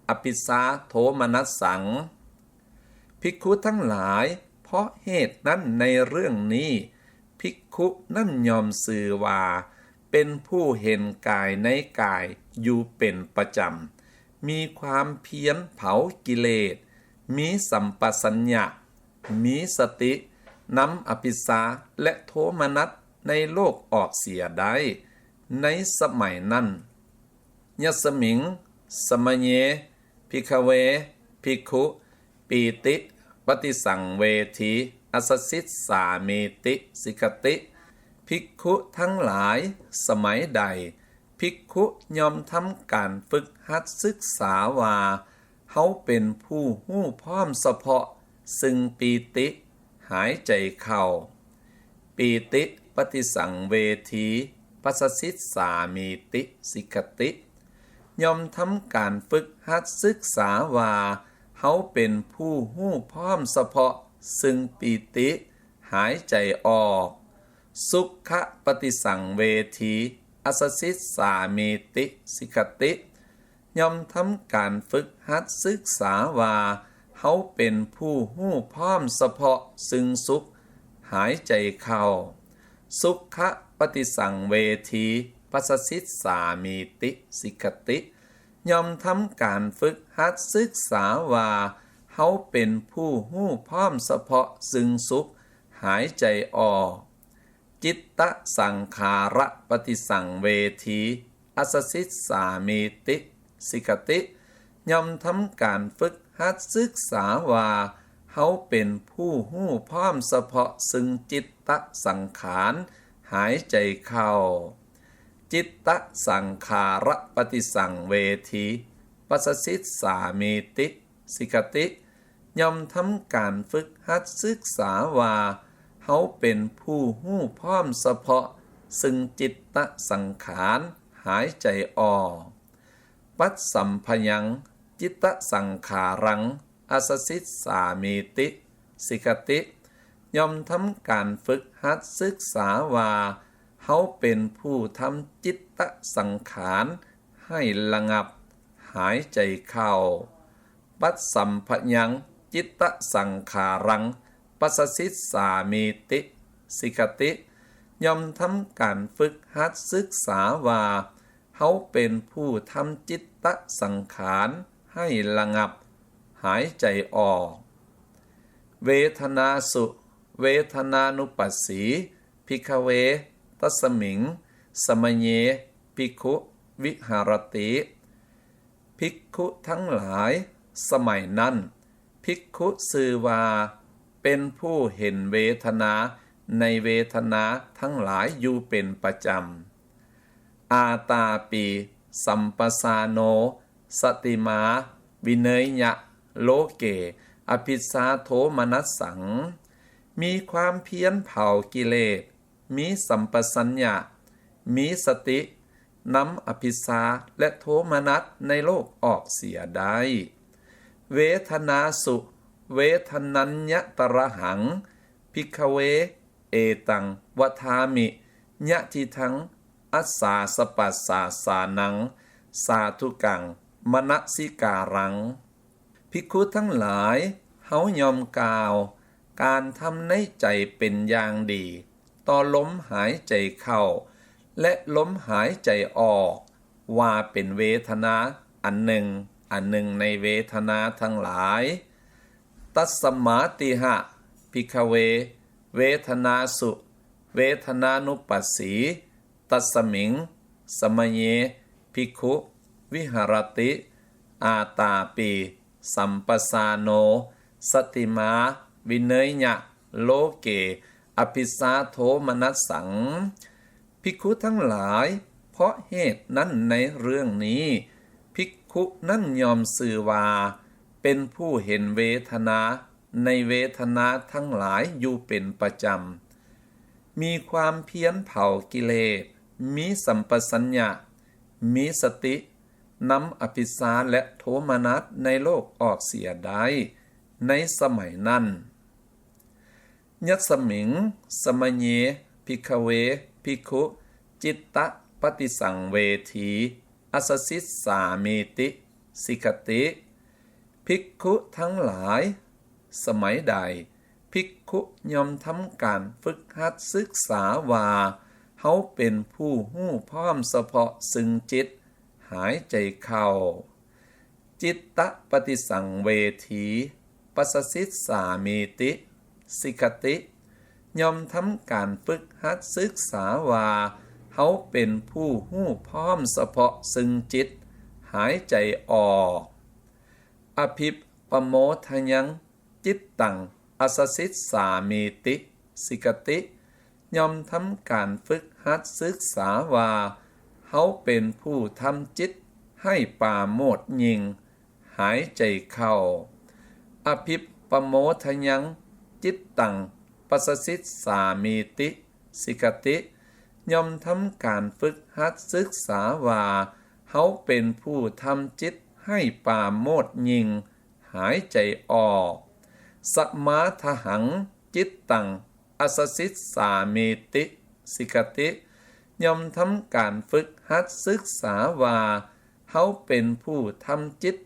อภิสาโทมนัสสังภิกขุทั้งหลายเพราะเหตุนั้นในเรื่องนี้ภิกขุนั่นยอมสื่อว่าเป็นผู้เห็นกายในกายอยู่เป็นประจำมีความเพียรเผากิเลสมีสัมปสัญญะมีสตินำอภิสาและโทมนัสในโลกออกเสียได้ ในสมัยนั้นยัสมิงสมะเยภิกขเวภิกขุปีติปฏิสังเวทีอัสสิสสาเมติสิกติภิกขุทั้งหลายสมัยใดภิกขุยอมทำการฝึกหัดศึกษาว่าเขาเป็นผู้หู้พร้อมเฉพาะซึ่งปีติหายใจเข้าปีติปฏิสังเวทีปัสสิสสามีติสิกติยอมทำการฝึกหัดศึกษาว่าเขาเป็นผู้หู้พร้อมเฉพาะซึ่งปีติหายใจออกสุขปฏิสังเวทีอัสสิสสามีติสิกติยอมทำการฝึกหัดศึกษาว่าเขาเป็นผู้หู้พร้อมเฉพาะซึ่งสุขหายใจเข้าสุขปฏิสังเวทีปัสสิสสามีติสิกติยอมทำการฝึกหัดศึกษาว่าเขาเป็นผู้หู้พร้อมเฉพาะซึ่งสุขหายใจออกจิตตสังขาระปฏิสังเวทีอัสสิสสามีติสิกติยอมทำการฝึกหัดศึกษาว่าเขาเป็นผู้หู้พร้อมเฉพาะซึ่งจิตตสังขารหายใจเข้าจิตตสังขาระปฏิสังเวทีปัสสิสสามีติสิกติยอมทำการฝึกหัดศึกษาว่าเขาเป็นผู้หู้พร้อมเฉพาะซึ่งจิตตสังขารหายใจออกปัสสัมพยังจิตตสังขารังอัสสิสสามีติสิกติยอมทำการฝึกหัดศึกษาว่าเขาเป็นผู้ทำจิตตสังขารให้ระงับหายใจเข้าปัสสัมพยังจิตตสังขารังปัสสิสสามีติสิกติยอมทำการฝึกหัดศึกษาว่าเขาเป็นผู้ทำจิตตสังขารให้ระงับหายใจออกเวทนาสุเวทนานุปัสสีภิกขเวตัสมิงสมะเยภิกขุวิหารติภิกขุทั้งหลายสมัยนั้นภิกขุชื่อว่าเป็นผู้เห็นเวทนาในเวทนาทั้งหลายอยู่เป็นประจำอาตาปีสัมปสาโนสติมาวิเนยยะโลเกอภิสาโทมนัสสังมีความเพียรเผากิเลสมีสัมปสัญญะมีสตินำอภิสาและโทมนัสในโลกออกเสียได้เวทนาสุเวทนัญญตระหังภิกขเวเอตังวทามิยะทิทังอัสสาสปัสสาสานังสาธุกังมนสิการังภิกขุทั้งหลายเฮายอมกล่าวการทำในใจเป็นอย่างดีต่อลมหายใจเข้าและลมหายใจออกว่าเป็นเวทนาอันหนึ่งในเวทนาทั้งหลายตัสมาติหะภิกขเวเวทนาสุเวทนานุปัสสีตัสมิงสมะเยภิกขุวิหารติอาตาปีสัมปสาโนสติมาวิเนยยะโลเกอภิสาโทมนัสสังภิกขุทั้งหลายเพราะเหตุนั้นในเรื่องนี้ภิกขุนั้นยอมสื่อว่าเป็นผู้เห็นเวทนาในเวทนาทั้งหลายอยู่เป็นประจำมีความเพียรเผากิเลสมีสัมปสัญญะมีสตินำอภิสาและโทมนัสในโลกออกเสียได้ในสมัยนั้นยัสมิงสมะเยภิกขเวภิกขุจิตตปฏิสังเวทีอัสสิสสามีติสิกติภิกขุทั้งหลายสมัยใดภิกขุยอมทำการฝึกหัดศึกษาว่าเขาเป็นผู้หู้พร้อมเฉพาะซึ่งจิตหายใจเข้าจิตตปฏิสังเวทีปัสสิสสามีติสิกติยอมทำการฝึกหัดศึกษาว่า เฮาเป็นผู้ฮู้พร้อมเฉพาะซึ่งจิตหายใจออกอภิปปโมทยังจิตตังอสสิสสามีติสิกติย่อมทำการฝึกหัดศึกษาว่าเฮาเป็นผู้ทำจิตให้ปราโมทย์ยิ่งหายใจเข้าอภิปปโมทยังจิตตังปัสสิสสามีติสิกติย่อมทำการฝึกหัดศึกษาว่าเฮาเป็นผู้ทำจิตให้ปราโมทย์ยิ่งหายใจออกสัมมาทหังจิตตังอสสิสสามีติสิกติย่อมทำการฝึกหัดศึกษาว่าเฮาเป็นผู้ทำจิต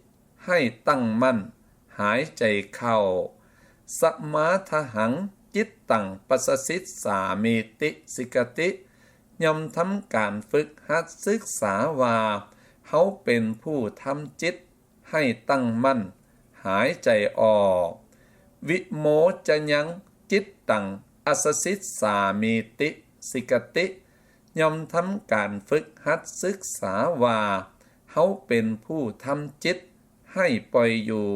ให้ตั้งมั่นหายใจเข้าสัมมาทหังจิตตังปัสสิสสามีติสิกติย่อมทำการฝึกหัดศึกษาว่าเฮาเป็นผู้ทำจิตให้ตั้งมั่นหายใจออกวิโมจยังจิตตังอสสิสสามีติสิกติย่อมทำการฝึกหัดศึกษาว่าเฮาเป็นผู้ทำจิตให้ปล่อยอยู่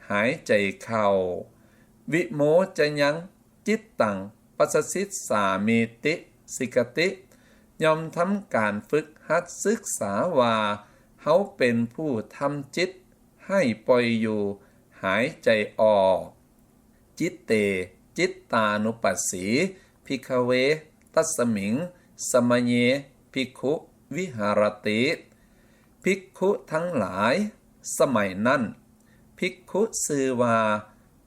หายใจเข้าวิโมจยังจิตตังปัสสิสสามีติสิกติย่อมทำการฝึกหัดศึกษาว่าเฮาเป็นผู้ทำจิตให้ปล่อยอยู่หายใจออกจิตเตจิตตานุปัสสีภิกขเวตัสมิงสมะเยภิกขุวิหารติภิกขุทั้งหลายสมัยนั้นภิกขุชื่อว่า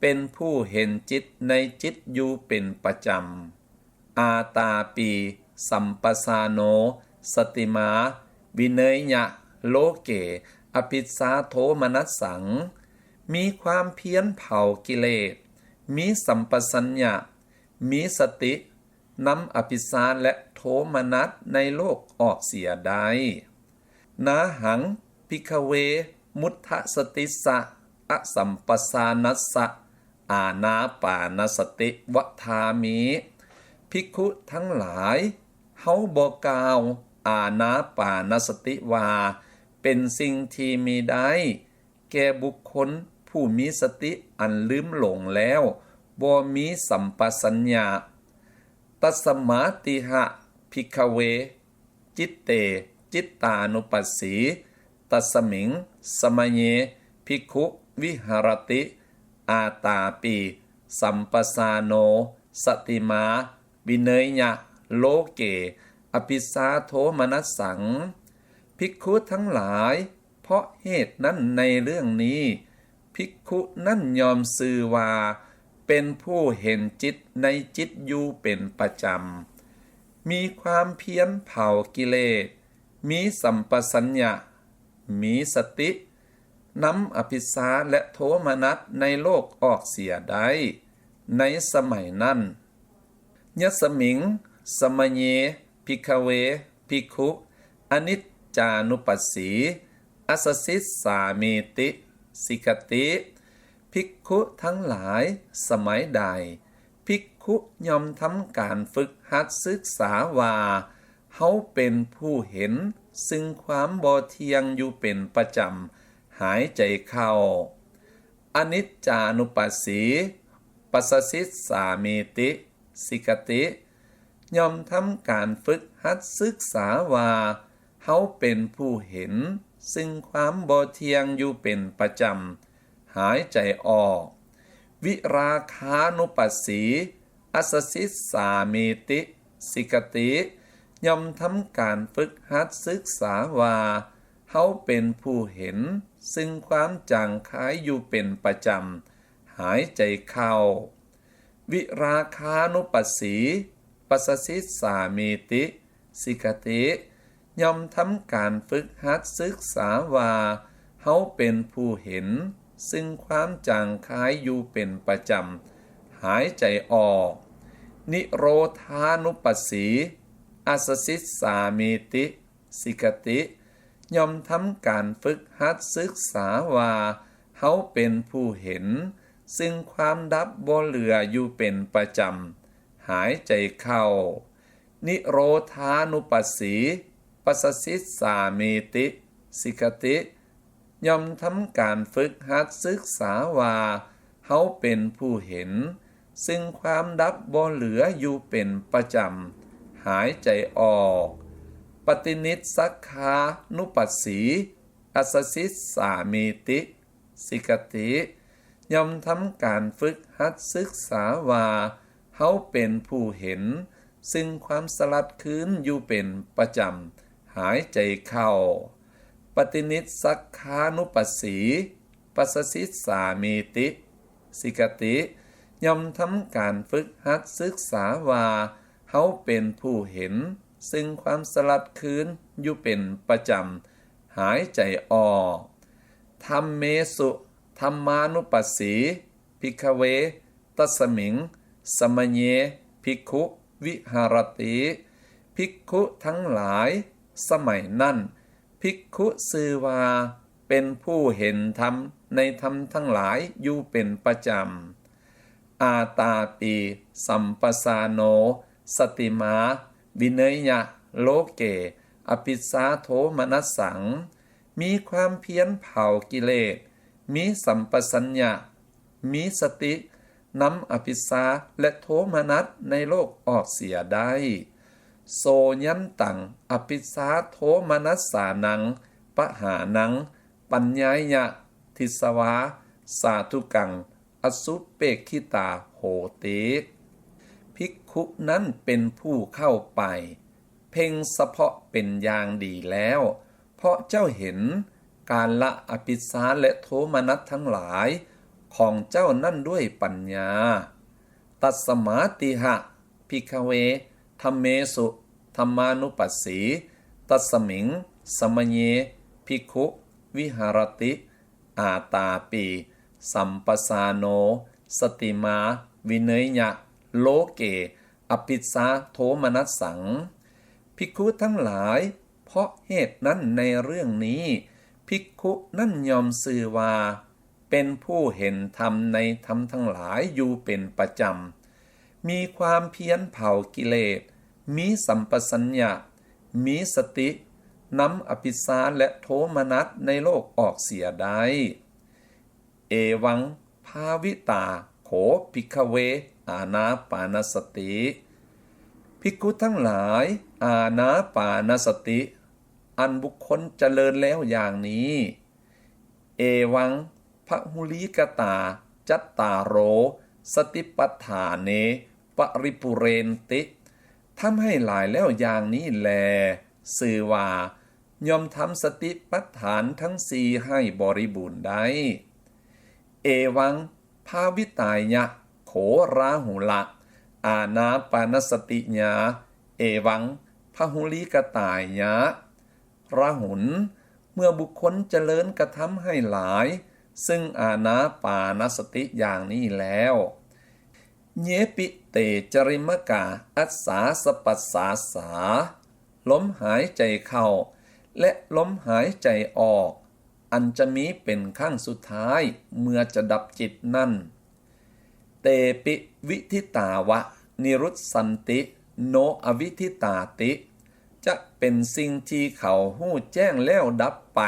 เป็นผู้เห็นจิตในจิตอยู่เป็นประจำอาตาปีสัมปสาโนสติมาวิเนยญะโลเกอภิสาโทมนัสสังมีความเพียรเผากิเลสมีสัมปสัญญะมีสตินำอภิสารและโทมนัสในโลกออกเสียได้นาหังภิกขเวมุทธสติสะอสัมปสานัสสะอานาปานสติวัฏามิภิกขุทั้งหลายเฮาบ่กล่าวอานาปานสติว่าเป็นสิ่งที่มีได้แก่บุคคลผู้มีสติอันลืมหลงแล้วบ่มีสัมปสัญญาตัสมาติหะภิกขเวจิตเตจิตตานุปัสสีตัสมิงสมะเยภิกขุวิหารติอาตาปีสัมปสาโนสติมาวิเนยญะโลเกอภิสาโทมนัสสังภิกขุทั้งหลายเพราะเหตุนั้นในเรื่องนี้ภิกขุนั้นยอมสื่อว่าเป็นผู้เห็นจิตในจิตอยู่เป็นประจำมีความเพียรเผากิเลสมีสัมปสัญญะมีสตินำอภิสาและโทมนัสในโลกออกเสียได้ในสมัยนั้นยสมิงสมะเยภิกขเวภิกขุอนิจจานุปัสสีอสสิสสามีติสิกติภิกขุทั้งหลายสมัยใดภิกขุย่อมทำการฝึกหัดศึกษาว่าเฮาเป็นผู้เห็นซึ่งความบ่เที่ยงอยู่เป็นประจำหายใจเข้าอนิจจานุปัสสีปัสสิสสามีติสิกติย่อมทำการฝึกหัดศึกษาว่าเฮาเป็นผู้เห็นซึ่งความบ่เที่ยงอยู่เป็นประจำหายใจออกวิราคานุปัสสีอสสิสสามีติสิกติย่อมทำการฝึกหัดศึกษาว่าเฮาเป็นผู้เห็นซึ่งความจางคายอยู่เป็นประจำหายใจเข้าวิราคานุปัสสีปัสสิสสามีติสิกติย่อมทำการฝึกหัดศึกษาว่าเฮาเป็นผู้เห็นซึ่งความจางคายอยู่เป็นประจำหายใจออกนิโรธานุปัสสีอสสิสสามีติสิกติย่อมทำการฝึกหัดศึกษาว่าเฮาเป็นผู้เห็นซึ่งความดับบ่เหลืออยู่เป็นประจำหายใจเข้า นิโรธานุปัสสีปัสสสิสามีติสิกติย่อมทำการฝึกหัดศึกษาว่าเฮาเป็นผู้เห็นซึ่งความดับบ่เหลืออยู่เป็นประจำหายใจออกปฏินิสสักขานุปัสสีอัสสสิสามีติสิกติย่อมทำการฝึกหัดศึกษาว่าเฮาเป็นผู้เห็นซึ่งความสลัดคืนอยู่เป็นประจำหายใจเข้าปฏินิสสักขานุปัสสีปัสสสิสามีติสิกติย่อมทำการฝึกหัดศึกษาว่าเฮาเป็นผู้เห็นซึ่งความสลัดคืนอยู่เป็นประจำหายใจออกธัมเมสุธัมมานุปัสสีภิกขเวตัสมิงสมเยภิกขุวิหารติภิกขุทั้งหลายสมัยนั้นภิกขุชื่อว่าเป็นผู้เห็นธรรมในธรรมทั้งหลายอยู่เป็นประจำอาตาปีสัมปสาโนสติมาวิเนยะโลเกอภิสาโทมนัสสังมีความเพียรเผากิเลสมีสัมปสัญญะมีสตินำอภิสาและโทมนัสในโลกออกเสียได้โสยันตังอภิสาโทมนัสสานังปหานังปัญญายะทิสวาสาธุกังอสุเปกขิตาโหติภิกขุนั้นเป็นผู้เข้าไปเพ่งเฉพาะเป็นอย่างดีแล้วเพราะเจ้าเห็นการละอภิสาและโทมนัสทั้งหลายของเจ้านั่นด้วยปัญญาตัสมาติหะภิกขเวธัมเมสุธัมมานุปัสสีตัสมิงสมเยภิกขุวิหารติอาตาปีสัมปสาโนสติมาวิเนยะโลเกอภิสาโทมนัสสังภิกขุทั้งหลายเพราะเหตุนั้นในเรื่องนี้ภิกขุนั่นยอมสื่อว่าเป็นผู้เห็นธรรมในธรรมทั้งหลายอยู่เป็นประจำมีความเพียรเผากิเลสมีสัมปสัญญะมีสตินำอภิสาและโทมนัสในโลกออกเสียได้เอวังภาวิตาโขภิกขเวอานาปานสติภิกขุทั้งหลายอานาปานสติอันบุคคลเจริญแล้วอย่างนี้เอวังพหุลีกตาจัตตาโรสติปัฏฐานเนปริปุเรนติทำให้หลายแล้วอย่างนี้แลสื่อว่ายอมทำสติปัฏฐานทั้งสี่ให้บริบูรณ์ได้เอวังภาวิตายะโขราหุละอานาปานสติญาเอวังพหุลีกตายะราหุลเมื่อบุคคลเจริญกระทำให้หลายซึ่งอานาปานสติอย่างนี้แล้วเยปิเตจริมกาอัสสาสปัสสาสาลมหายใจเข้าและลมหายใจออกอันจะมีเป็นขั้งสุดท้ายเมื่อจะดับจิตนั่นเตปิวิธิตาวะนิรุตสันติโนอวิธิตาติจะเป็นสิ่งที่เขาหู้แจ้งแล้วดับไป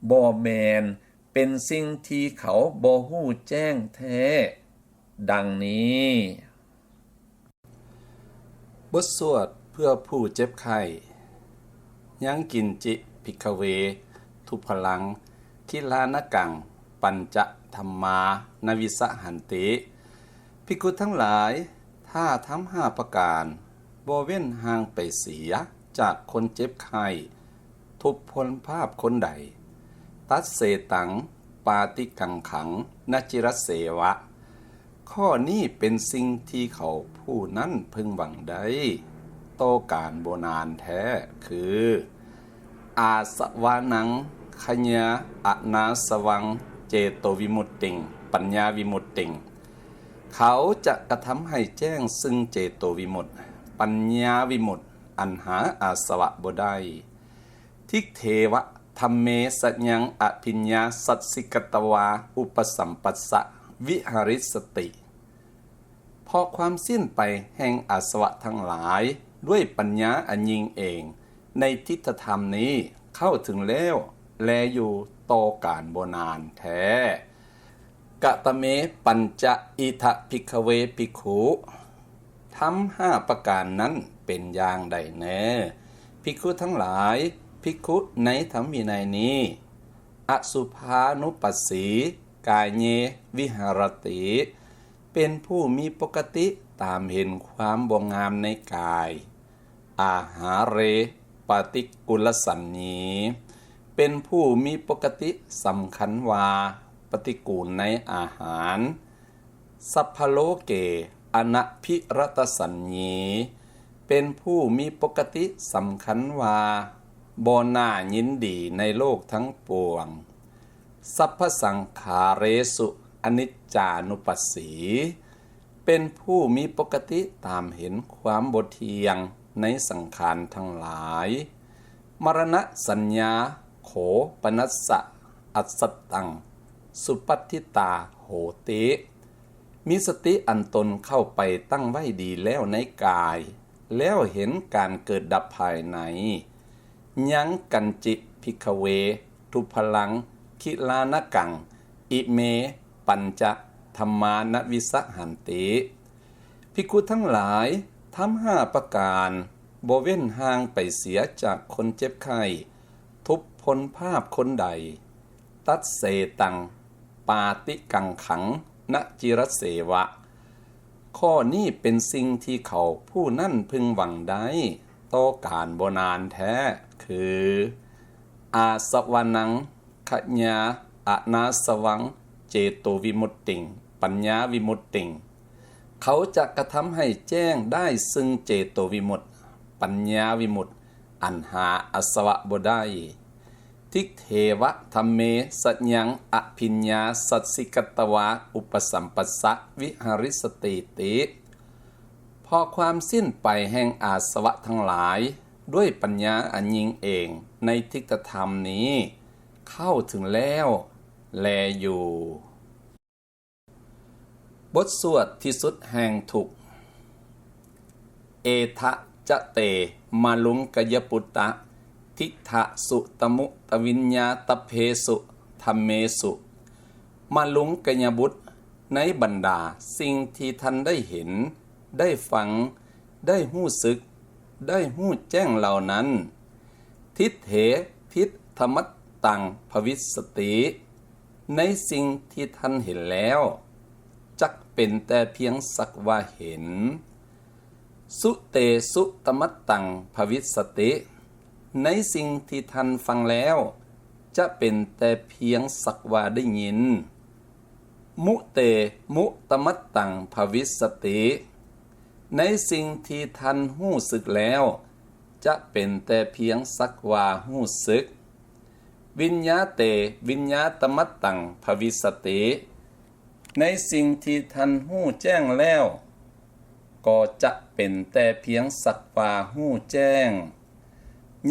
บ่แมนเป็นสิ่งที่เขาบ่ฮู้แจ้งแท้ดังนี้บทสวดเพื่อผู้เจ็บไข้ยังกินจิภิกขเวทุพลังคิลานกังปัญจธัมมานวิสหันติภิกขุทั้งหลายถ้าทำ5ประการบ่เว้นห่างไปเสียจากคนเจ็บไข้ทุพพลภาพคนใดตัดเสตังปาติกังขังนจิรเสวะข้อนี้เป็นสิ่งที่เขาผู้นั้นพึงหวังได้โตการโบนานแท้คืออาสวานังขญาอนาสวังเจโตวิมุตติงปัญญาวิมุตติงเขาจะกระทำให้แจ้งซึ่งเจโตวิมุตติปัญญาวิมุตติอันหาอาสวะบ่ได้ทิเทวะธัมเมสัญญังอภิญญาสัตสิกตวาอุปสัมปัสสะวิหาริสติเพราะความสิ้นไปแห่งอาสวะทั้งหลาย ด้วยปัญญาอันยิ่งเอง ในทิฏฐธรรมนี้เข้าถึงแล้วแลอยู่ต่อการโบนานแท้กะตะเมปัญจอิทะภิกขเวภิกขุทำ5ประการนั้นเป็นอย่างใดแน่ภิกขุทั้งหลายภิกขุในธรรมวินัยนี้อสุภานุปัสสีกายเยวิหารติเป็นผู้มีปกติตามเห็นความบ่งามในกายอาหาเรปฏิกุลสันนีเป็นผู้มีปกติสำคัญว่าปฏิกูลในอาหารสัพพโลเกอนัภิรัตสัญญีเป็นผู้มีปกติสำคัญว่าบ่น่ายินดีในโลกทั้งปวงสัพพสังขาเรสุอนิจจานุปัสสีเป็นผู้มีปกติตามเห็นความบ่เที่ยงในสังขารทั้งหลายมรณะสัญญาโขปนัสสะอัสสตังสุปัฏฐิตาโหติมีสติอันตนเข้าไปตั้งไว้ดีแล้วในกายแล้วเห็นการเกิดดับภายในยังกันจิภิกขเวทุพลังคิลานกังอิเมปัญจธัมมานวิสหันติภิกขุทั้งหลายทำ5ประการบ่เว้นห่างไปเสียจากคนเจ็บไข้ทุพพลภาพคนใดตัดเสตังปาติกังขังนจิรเสวะข้อนี้เป็นสิ่งที่เขาผู้นั่นพึงหวังได้ต่อการโบนานแท้คืออาสวนังขญาอนาสวังเจโตวิมุตติงปัญญาวิมุตติงเขาจะกระทำให้แจ้งได้ซึ่งเจโตวิมุตติปัญญาวิมุตติอันหาอาสวะบ่ได้ทิเทวะธัมเมสัญญังอภิญญาสัสสิกตวาอุปสัมปัสสะวิหาริสติติพอความสิ้นไปแห่งอาสวะทั้งหลายด้วยปัญญาอันยิ่งเองในทิฏฐธรรมนี้เข้าถึงแล้วแลอยู่บทสวดที่สุดแห่งทุกข์เอทะจะเตมาลุงกยปุตตะทิทะสุตมุตวิญญาตเพสุธัมเมสุมาลุงกยบุตรในบรรดาสิ่งที่ท่านได้เห็นได้ฟังได้หู้สึกได้หู้แจ้งเหล่านั้นทิเถทิธรรมตังภวิสติในสิ่งที่ท่านเห็นแล้วจักเป็นแต่เพียงสักว่าเห็นสุเตสุตมัตตังภวิสติในสิ่งที่ท่านฟังแล้วจะเป็นแต่เพียงสักว่าได้ยินมุเตมุตมัตตังภวิสติในสิ่งที่ท่านหู้สึกแล้วจะเป็นแต่เพียงสักว่าหู้สึกวิญญาเตวิญญาตมัตตังภวิสติในสิ่งที่ท่านหู้แจ้งแล้วก็จะเป็นแต่เพียงสักว่าหู้แจ้ง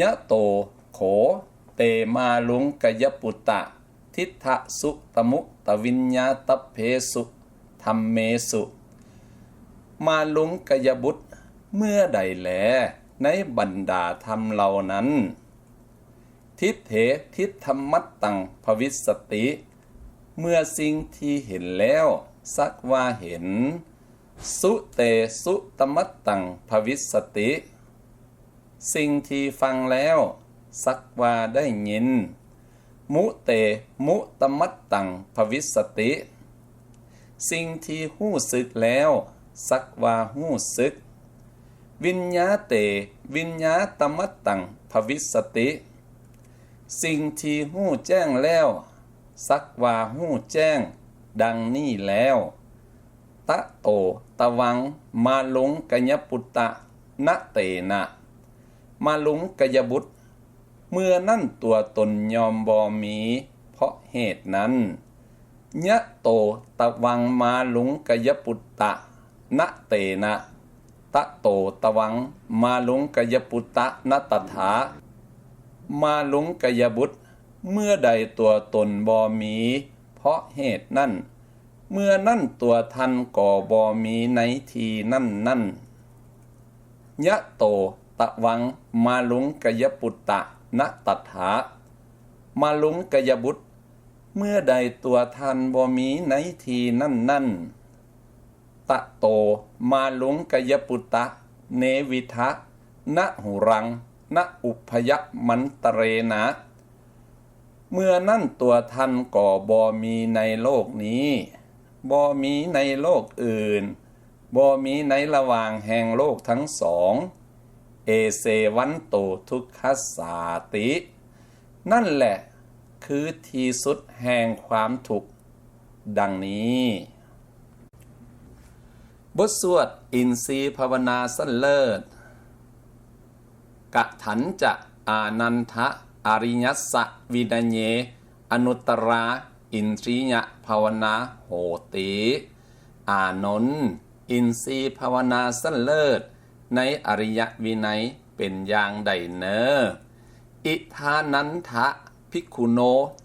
ยะโตโขเตมาลุงกยปุตตะทิทะสุตมุตวิญญาตเพสุธัมเมสุมาลุงกยบุตรเมื่อใดแลในบรรดาธรรมเหล่านั้นทิเถทิธรรมัตตังภวิสติเมื่อสิ่งที่เห็นแล้วสักว่าเห็นสุเตสุตมัตตังภวิสติสิ่งที่ฟังแล้วสักว่าได้ยินมุเตมุตมัตตังภวิสติสิ่งที่หู้สึกแล้วสักว่าหู้สึกวิญญาเตวิญญาตมัตตังภวิสติสิ่งที่หู้แจ้งแล้วสักว่าหู้แจ้งดังนี้แล้วตะโตตะวังมาลุงกยปุตตะนะเตนะมาลุงกยบุตรเมื่อนั่นตัวตนยอมบ่มีเพราะเหตุนั้นยะโตตะวังมาลุงกยปุตตะนะเตนะตะโตตะวังมาลุงกยปุตตะนะตถามาลุงกยบุตรเมื่อใดตัวตนบ่มีเพราะเหตุนั้นเมื่อนั่นตัวท่านก็บ่มีในทีนั่น ยะโตตะวังมาลุงกยปุตตะนะตัถามาลุงกยบุตรเมื่อใดตัวทันบ่มีในทีนั่นตะโตมาลุงกยปุตตะเนวิทะนะหุรังนะอุพยมันตเรนะเมื่อนั่นตัวทันก็บ่มีในโลกนี้บ่มีในโลกอื่นบ่มีในระหว่างแห่งโลกทั้งสองเอเสวันโตทุกขสาตินั่นแหละคือที่สุดแห่งความทุกข์ดังนี้บทสวดอินทรีย์ภาวนาสั้นเลิศกะถันจะอานันทะอริยัสสะวินัญเยอนุตตราอินทรียภาวนาโหติอานนท์อินทรีย์ภาวนาสั้นเลิศในอริยวินัยเป็นอย่างใดเนออิทานันทะภิกขุโน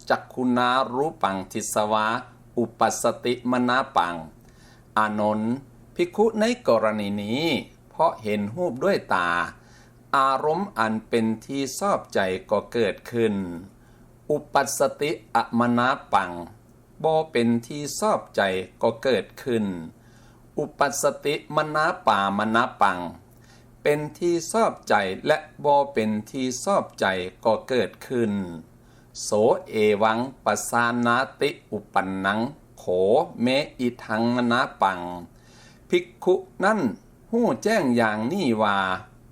จักขุนารูปังทิสวาอุปัสสติมนาปังอานนท์ภิกขุในกรณีนี้เพราะเห็นรูปด้วยตาอารมณ์อันเป็นที่ชอบใจก็เกิดขึ้นอุปัสสติอมนาปังบ่เป็นที่ชอบใจก็เกิดขึ้นอุปัสสติมนาปามนาปังเป็นที่ชอบใจและบ่เป็นที่ชอบใจก็เกิดขึ้นโสเอวังปสานาติอุปันนังโขเมอิทังมนาปังภิกขุนั่นหู้แจ้งอย่างนี้ว่า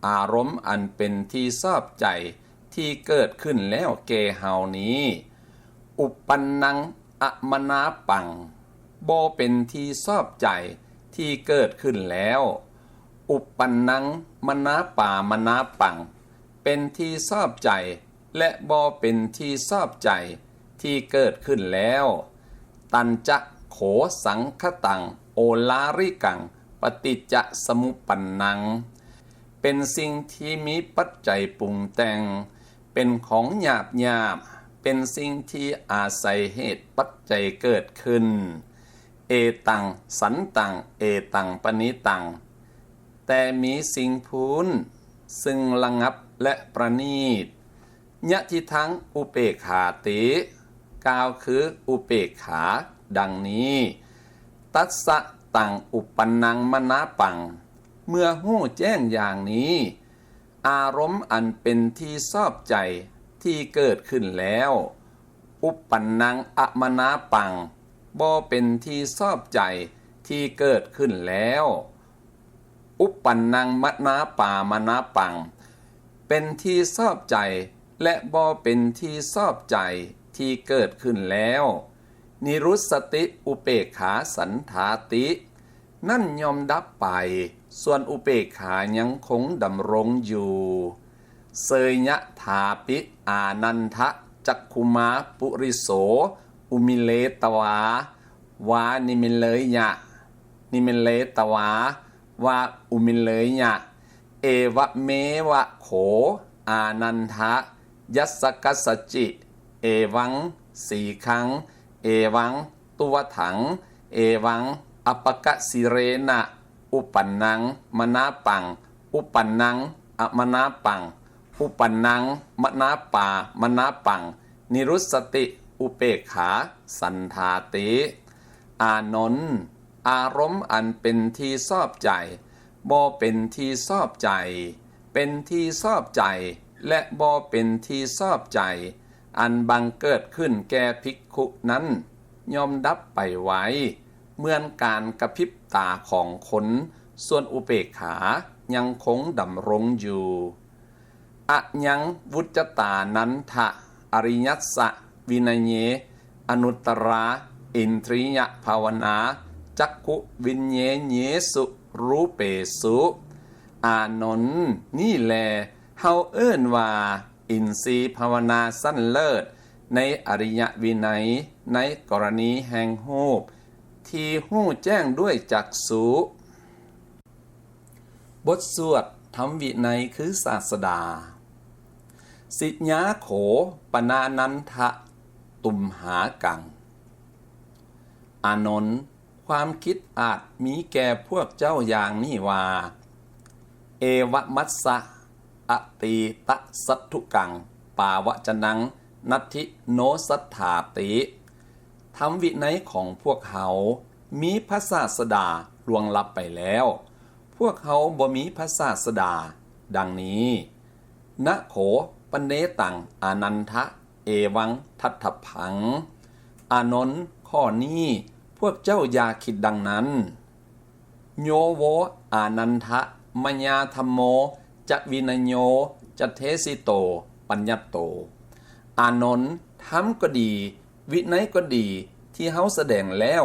อารมณ์อันเป็นที่ชอบใจที่เกิดขึ้นแล้วแก่เฮานี้อุปันนังอมนาปังบ่เป็นที่ชอบใจที่เกิดขึ้นแล้วอุปันนังมนาปามนาปังเป็นที่ชอบใจและบ่เป็นที่ชอบใจที่เกิดขึ้นแล้วตันจะโขสังคตังโอลาริกังปฏิจจสมุปปันนังเป็นสิ่งที่มีปัจจัยปรุงแต่งเป็นของหยาบหยาบเป็นสิ่งที่อาศัยเหตุปัจจัยเกิดขึ้นเอตังสันตังเอตังปณิตังแต่มีสิ่งพูนซึ่งระงับและประณีตยะทิทังอุเปกขาติกล่าวคืออุเปกขาดังนี้ตัสสะตังอุปปันนังมนาปังเมื่อหู้แจ้งอย่างนี้อารมณ์อันเป็นที่ชอบใจที่เกิดขึ้นแล้วอุปปันนังอมนาปังบ่เป็นที่ชอบใจที่เกิดขึ้นแล้วอุปปันนังมนาปามนาปังเป็นที่ชอบใจและบ่เป็นที่ชอบใจที่เกิดขึ้นแล้วนิรุสสติอุเปกขาสันธาตินั่นยอมดับไปส่วนอุเปกขายังคงดำรงอยู่เสยยะถาปิอานันทะจักขุมาปุริโสอุมิเลตวาวานิมิเลยยะนิมิเลตวาวาอุมิเลยยะเอวะเมวะโขอานันทะยัสสกัสสจิเอวังสีขังเอวังตุวถังเอวังอปกสิเรนะอุปันนังมนาปังอุปันนังอมนาปังอุปันนังมนาปามนาปังนิรุสสติอุเปกขาสันธาติอานนท์อารมณ์อันเป็นที่ชอบใจบ่เป็นที่ชอบใจเป็นที่ชอบใจและบ่เป็นที่ชอบใจอันบังเกิดขึ้นแก่ภิกขุนั้นย่อมดับไปไว้เหมือนการกระพริบตาของคนส่วนอุเบกขายังคงดำรงอยู่อะยังวุจตานันทะอริยัสสะวินัยเยอนุตตราอินทรียภาวนาจักขุวิญเยเยสุรูเปสุอานนท์นี่แลเฮาเอิ้นว่าอินทรีย์ภาวนาสั้นเลิศในอริยวินัยในกรณีแห่งรูปที่หู้แจ้งด้วยจักษุบทสวดธรรมวินัยคือศาสดาสิญญาโขปนานันทะตุมหากังอานนท์ความคิดอาจมีแก่พวกเจ้าอย่างนี้ว่า เอวมัสสะอตีตะสัตถุกังปาวจนังนัตถิโนสัทธาติธรรมวินัยของพวกเขามีพระศาสดาล่วงลับไปแล้วพวกเขาบ่มีพระศาสดาดังนี้นะโขปเนตังอานันทะเอวังทัตถพังอานนท์ข้อนี้พวกเจ้าอย่าคิดดังนั้นโยโวอานันทะมญาธัมโมจะวินโยจะเทสิโตปัญญโตอานนท์ธรรมก็ดีวินัยก็ดีที่เฮาแสดงแล้ว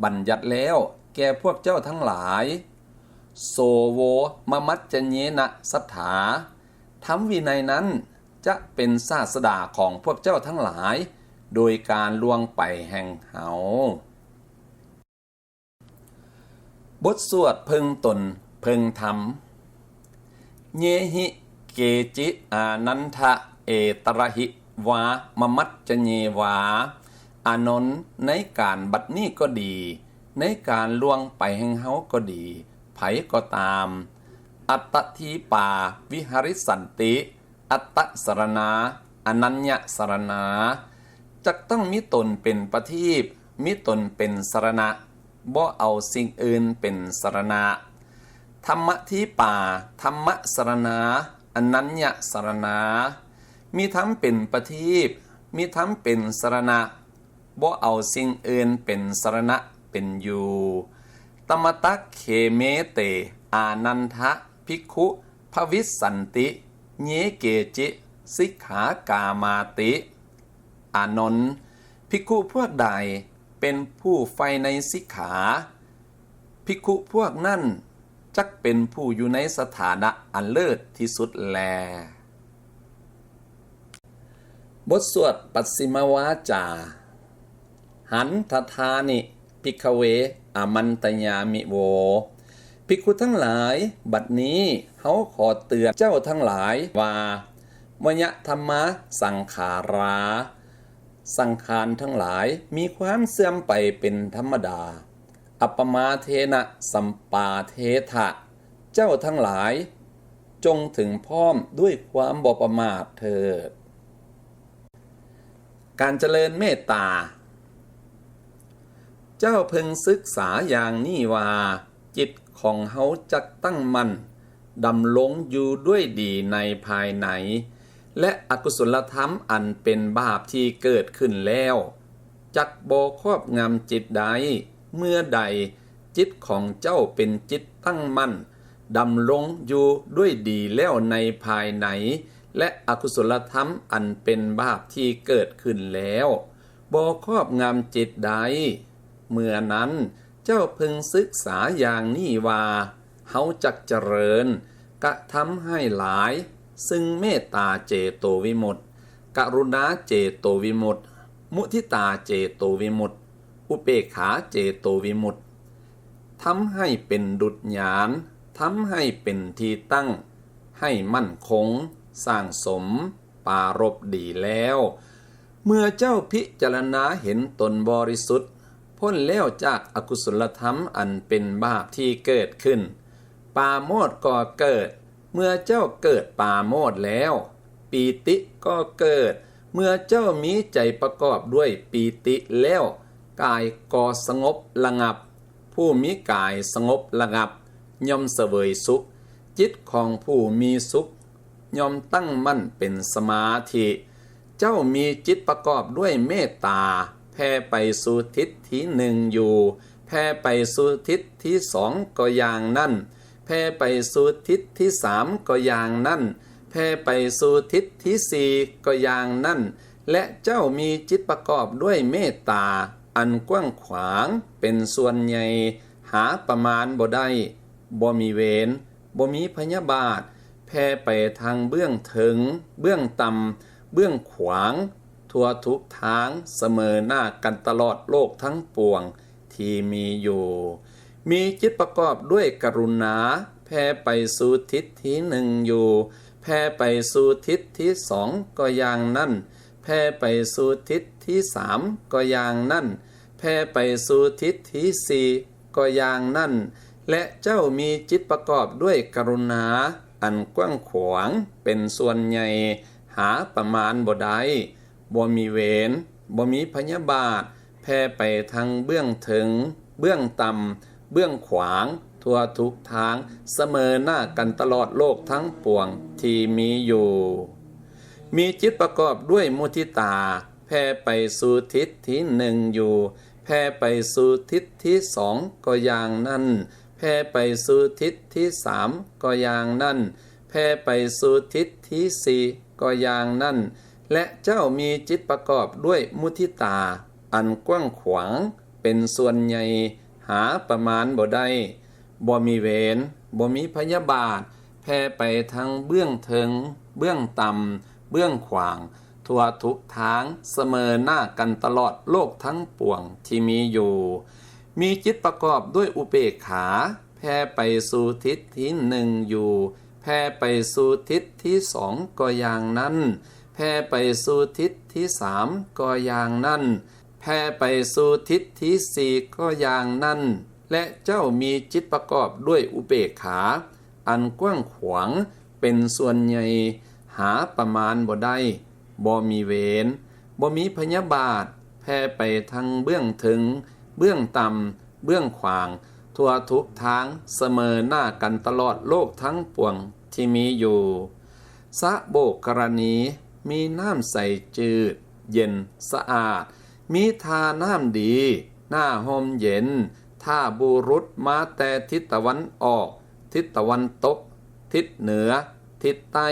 บัญญัติแล้วแก่พวกเจ้าทั้งหลายโสโวมมัจจเยนะสัทธาธรรมวินัยนั้นจะเป็นศาสดาของพวกเจ้าทั้งหลายโดยการล่วงไปแห่งเฮาบทสวดเพึงตนเพึงธรรมเยหิเกจิอานันทะเอตระหิวามมัจจเยวาอานนท์ในการบัดนี้ก็ดีในการล่วงไปแห่งเฮาก็ดีไผก็ตามอัตตทีปาวิหริสันติอัตตสรณาอนัญญสรณาจักต้องมีตนเป็นประทีปมีตนเป็นสรณะบ่เอาสิ่งอื่นเป็นสรณะธรรมทีปาธรรมสรณาอนัญญสรณามีธรรมเป็นประทีปมีธรรมเป็นสรณะบ่เอาสิ่งอื่นเป็นสรณะเป็นอยู่ตมตักเขเมเตอานันทะภิกขุภวิสสันติเยเกจิสิกขากามาติอานนท์ภิกขุพวกใดเป็นผู้ใฝ่ในสิกขาภิกขุพวกนั้นจักเป็นผู้อยู่ในสถานะอันเลิศที่สุดแลบทสวดปัสสิมวาจาหันทธานิภิกขเวอามันตยามิโวภิกขุทั้งหลายบัดนี้เฮาขอเตือนเจ้าทั้งหลายว่ามยธรรมะสังขาราสังขารทั้งหลายมีความเสื่อมไปเป็นธรรมดาอัปปมาเทนะสัมปาเทถะเจ้าทั้งหลายจงถึงพร้อมด้วยความบ่ประมาทเถิดการเจริญเมตตาเจ้าพึงศึกษาอย่างนี้ว่าจิตของเฮาจักตั้งมั่นดำรงอยู่ด้วยดีในภายในและอกุศลธรรมอันเป็นบาปที่เกิดขึ้นแล้วจักบ่ครอบงำจิตใดเมื่อใดจิตของเจ้าเป็นจิตตั้งมั่นดำรงอยู่ด้วยดีแล้วในภายในและอกุศลธรรมอันเป็นบาปที่เกิดขึ้นแล้วบ่ครอบงำจิตใดเมื่อนั้นเจ้าพึงศึกษาอย่างนี้ว่าเฮาจักเจริญกระทำให้หลายซึ่งเมตตาเจโตวิมุตติกรุณาเจโตวิมุตติมุทิตาเจโตวิมุตติอุเบกขาเจโตวิมุตติทำให้เป็นดุจญาณทำให้เป็นที่ตั้งให้มั่นคงสร้างสมปารภดีแล้วเมื่อเจ้าพิจารณาเห็นตนบริสุทธิ์พ้นแล้วจากอกุศลธรรมอันเป็นบาปที่เกิดขึ้นปาโมทย์ก็เกิดเมื่อเจ้าเกิดปาโมทย์แล้วปีติก็เกิดเมื่อเจ้ามีใจประกอบด้วยปีติแล้วกายก็สงบระงับผู้มีกายสงบระงับย่อมเสวยสุขจิตของผู้มีสุขย่อมตั้งมั่นเป็นสมาธิเจ้ามีจิตประกอบด้วยเมตตาแผ่ไปสู่ทิศที่หนึ่งอยู่แผ่ไปสู่ทิศที่สองก็อย่างนั้นแผ่ไปสู่ทิศที่สามก็อย่างนั้นแผ่ไปสู่ทิศที่สี่ก็อย่างนั้นและเจ้ามีจิตประกอบด้วยเมตตาอันกว้างขวางเป็นส่วนใหญ่หาประมาณบ่ได้บ่มีเวรบ่มีพยาบาทแผ่ไปทางเบื้องถึงเบื้องต่ำเบื้องขวางทั่วทุกทางเสมอหน้ากันตลอดโลกทั้งปวงที่มีอยู่มีจิตประกอบด้วยกรุณาแผ่ไปสู่ทิศที่หนึ่งอยู่แผ่ไปสู่ทิศที่สองก็อย่างนั้นแผ่ไปสู่ทิศที่สามก็อย่างนั้นแผ่ไปสู่ทิศที่สี่ก็อย่างนั้น และเจ้ามีจิตประกอบด้วยกรุณาอันกว้างขวางเป็นส่วนใหญ่หาประมาณบ่ได้บ่มีเวรบ่มีพยาบาทแผ่ไปทางเบื้องถึงเบื้องต่ำเบื้องขวางทั่วทุกทางเสมอหน้ากันตลอดโลกทั้งปวงที่มีอยู่มีจิตประกอบด้วยมุทิตาแผ่ไปสู่ทิศที่หนึ่งอยู่แผ่ไปสู่ทิศที่สองก็อย่างนั้นแผ่ไปสู่ทิศที่สามก็อย่างนั้นแผ่ไปสู่ทิศที่สี่ก็อย่างนั้นและเจ้ามีจิตประกอบด้วยมุทิตาอันกว้างขวางเป็นส่วนใหญ่หาประมาณบ่ได้บ่มีเวรบ่มีพยาบาทแผ่ไปทางเบื้องเทิงเบื้องต่ำเบื้องขวางทั่วทุกทางเสมอหน้ากันตลอดโลกทั้งปวงที่มีอยู่มีจิตประกอบด้วยอุเบกขาแผ่ไปสู่ทิศที่หนึ่งอยู่แผ่ไปสู่ทิศที่สองก็อย่างนั้นแผ่ไปสู่ทิศที่สามก็อย่างนั้นแผ่ไปสู่ทิศที่สี่ก็อย่างนั้นและเจ้ามีจิตประกอบด้วยอุเบกขาอันกว้างขวางเป็นส่วนใหญ่หาประมาณบ่ได้บ่มีเวรบ่มีพยาบาทแผ่ไปทางเบื้องถึงเบื้องต่ำเบื้องขวางทั่วทุกทางเสมอหน้ากันตลอดโลกทั้งปวงที่มีอยู่สะโบกกรณีมีน้ำใสจืดเย็นสะอาดมีทาน้ำดีหน้าหอมเย็นถ้าบุรุษมาแต่ทิศตะวันออกทิศตะวันตกทิศเหนือทิศใต้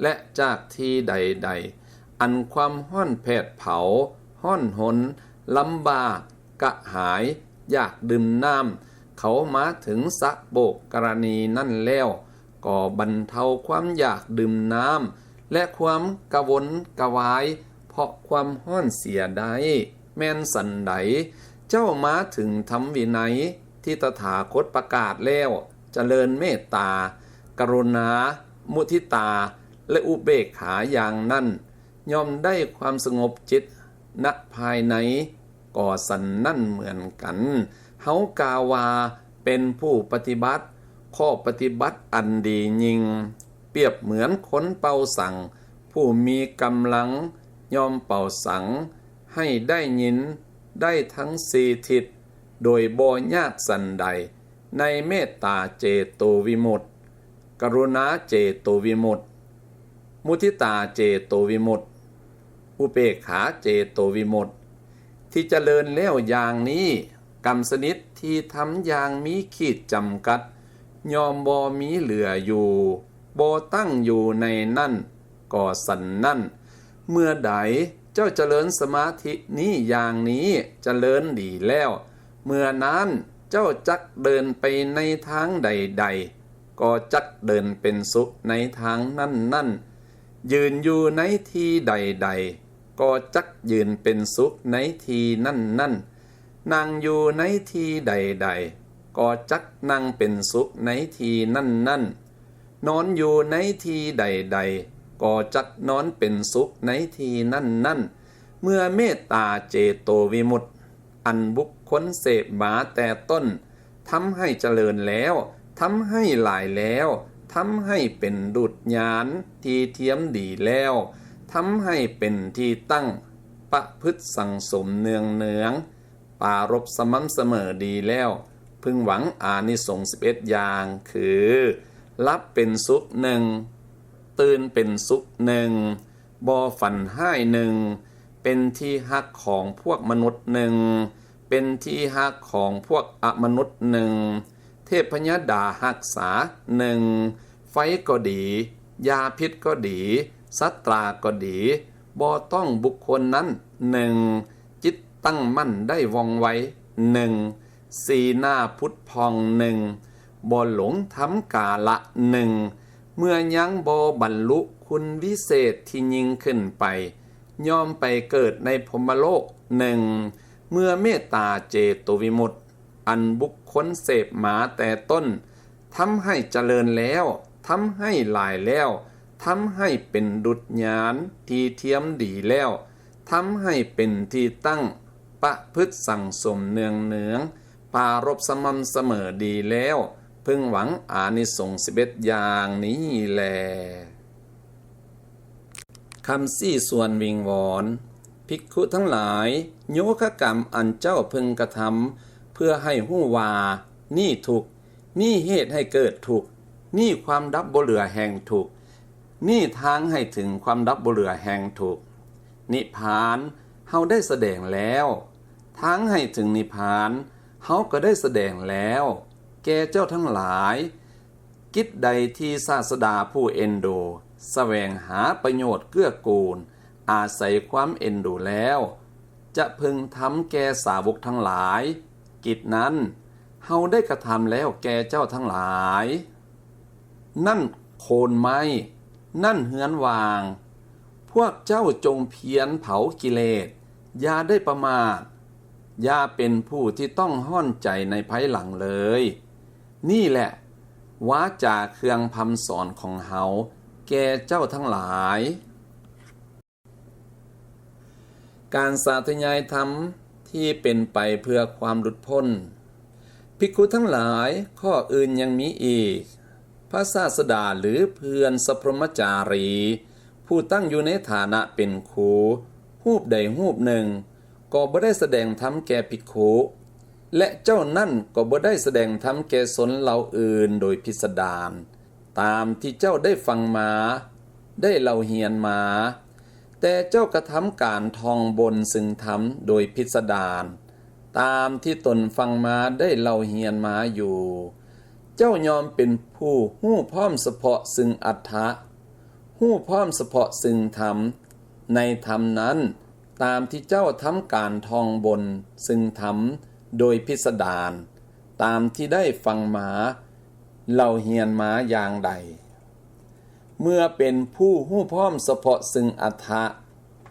และจากที่ใดๆอันความห้อนแผดเผาห้อนหนลำบากกระหายอยากดื่มน้ำเขามาถึงสะโบกกรณีนั่นแล้วก็บรรเทาความอยากดื่มน้ำและความกระวนกระวายเพราะความห้อนเสียใดแม่นสันใดเจ้ามาถึงธรรมวินัยที่ตถาคตประกาศแล้วเจริญเมตตากรุณามุทิตาและอุเบกขาอย่างนั้นย่อมได้ความสงบจิตณภายในก่อสันนั่นเหมือนกันเฮากาวาเป็นผู้ปฏิบัติข้อปฏิบัติอันดียิ่งเปรียบเหมือนคนเป่าสังผู้มีกำลังย่อมเป่าสังให้ได้ยินได้ทั้งสี่ทิศโดยบ่ยากสันใดในเมตตาเจโตวิมุตติกรุณาเจโตวิมุตติมุทิตาเจโตวิมุตติอุเบกขาเจโตวิมุตติที่เจริญแล้วอย่างนี้กรรมสนิทที่ทำอย่างมีขีดจำกัดยอมบ่มีเหลืออยู่บ่ตั้งอยู่ในนั่นก่อสันนั่นเมื่อใดเจ้าเจริญสมาธินี้อย่างนี้เจริญดีแล้วเมื่อนั้นเจ้าจักเดินไปในทางใดๆก็จักเดินเป็นสุขในทางนั่นยืนอยู่ในที่ใดๆก็จักยืนเป็นสุขในที่นั่นนั่งอยู่ในที่ใดๆก็จักนั่งเป็นสุขในที่นั่นนอนอยู่ในที่ใดๆก็จักนอนเป็นสุขในที่นั่นเมื่อเมตตาเจโตวิมุตติอันบุคคลเสพมาแต่ต้นทำให้เจริญแล้วทำให้หลายแล้วทำให้เป็นดุจญาณที่เทียมดีแล้วทำให้เป็นที่ตั้งประพฤติสังสมเนืองปรารภสม่ำเสมอดีแล้วพึงหวังอานิสงส์11อย่างคือรับเป็นสุขหนึ่งตื่นเป็นสุขหนึ่งบ่ฝันห้ายหนึ่งเป็นที่ฮักของพวกมนุษย์หนึ่งเป็นที่ฮักของพวกอมนุษย์หนึ่งเทพยดารักษาหนึ่งไฟก็ดียาพิษก็ดีสัตราก็ดีบ่ต้องบุคคลนั้นหนึ่งจิตตั้งมั่นได้ว่องไวหนึ่งสีหน้าพุทธพองหนึ่งบ่หลงทำกาละหนึ่งเมื่อยังบ่บรรลุคุณวิเศษที่ยิ่งขึ้นไปย่อมไปเกิดในพรหมโลกหนึ่งเมื่อเมตตาเจโตวิมุตติอันบุคคลเสพมาแต่ต้นทำให้เจริญแล้วทำให้หลายแล้วทำให้เป็นดุจญาณที่เทียมดีแล้วทำให้เป็นที่ตั้งประพฤติสั่งสมเนือง ปรารภสม่ำเสมอดีแล้วพึงหวังอานิสงส์11อย่างนี้แลคำสี่ส่วนวิงวอนภิกขุทั้งหลายโยคะกรรมอันเจ้าพึงกระทำเพื่อให้หู้ว่านี่ทุกข์นี่เหตุให้เกิดทุกข์นี่ความดับบ่เหลือแห่งทุกข์นี่ทางให้ถึงความดับบ่เหลือแห่งทุกข์นิพพานเฮาได้แสดงแล้วทางให้ถึงนิพพานเฮาก็ได้แสดงแล้วแก่เจ้าทั้งหลายกิจใดที่ศาสดาผู้เอ็นดูแสวงหาประโยชน์เกื้อกูลอาศัยความเอ็นดูแล้วจะพึงทำแก่สาวกทั้งหลายกิจนั้นเฮาได้กระทำแล้วแก่เจ้าทั้งหลายนั่นโคนไม้นั่นเฮือนวางพวกเจ้าจงเพียรเผากิเลสอย่าได้ประมาทอย่าเป็นผู้ที่ต้องห้อนใจในภายหลังเลยนี่แหละวาจาเครื่องพำสอนของเฮาแก่เจ้าทั้งหลายการสาธยายธรรมที่เป็นไปเพื่อความหลุดพ้นภิกขุทั้งหลายข้ออื่นยังมีอีกพระศาสดาหรือเพื่อนสัพพมจารีผู้ตั้งอยู่ในฐานะเป็นครูรูปใดรูปหนึ่งก็บ่ได้แสดงธรรมแก่ภิกขุและเจ้านั่นก็บ่ได้แสดงธรรมแก่สนเหล่าอื่นโดยพิสดารตามที่เจ้าได้ฟังมาได้เล่าเรียนมาแต่เจ้ากระทำการท่องบนซึ่งธรรมโดยพิสดารตามที่ตนฟังมาได้เล่าเรียนมาอยู่เจ้ายอมเป็นผู้ฮู้พร้อมเฉพาะซึ่งอัตถะฮู้พร้อมเฉพาะซึ่งธรรมในธรรมนั้นตามที่เจ้าทำการท่องบนซึ่งธรรมโดยพิสดารตามที่ได้ฟังมาเล่าเรียนมาอย่างใดเมื่อเป็นผู้ฮู้พร้อมเฉพาะซึ่งอัตถะ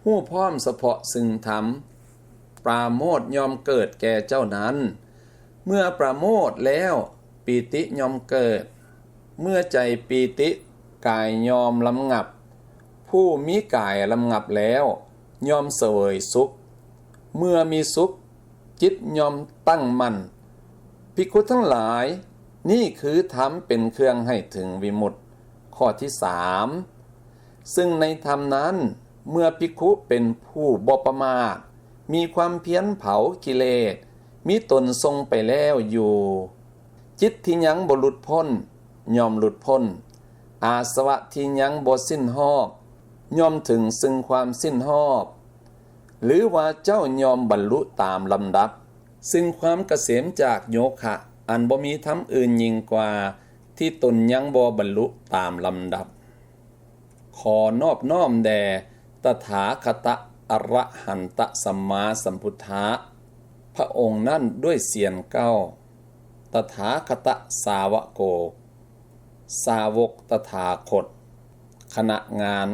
ฮู้พร้อมเฉพาะซึ่งธรรมปราโมทย์ยอมเกิดแก่เจ้านั้นเมื่อปราโมทย์แล้วปีติยอมเกิดเมื่อใจปีติกายยอมลำงับผู้มีกายลำงับแล้วยอมเสวยสุขเมื่อมีสุขจิตยอมตั้งมั่นภิกขุทั้งหลายนี่คือธรรมเป็นเครื่องให้ถึงวิมุตติข้อที่3ซึ่งในธรรมนั้นเมื่อภิกขุเป็นผู้บ่ประมาทมีความเพียรเผากิเลสมีตนทรงไปแล้วอยู่จิตที่ยังบ่หลุดพ้นยอมหลุดพ้นอาสวะที่ยังบ่สิ้นหอบยอมถึงซึ่งความสิ้นหอบหรือว่าเจ้ายอมบรรลุตามลำดับซึ่งความเกษมจากโยคะอันบ่มีธรรมอื่นยิ่งกว่าที่ตนยังบ่บรรลุตามลำดับขอนอบน้อมแด่ตถาคตอรหันตสัมมาสัมพุทธะพระองค์นั้นด้วยเสียงเก้าตถาคตสาวโกสาวกตถาคตคณะงาน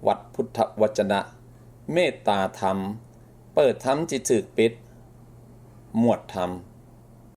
วัดพุทธวจนะเมตตาธรรมเปิดธรรมที่ถูกปิดหมวดธรรม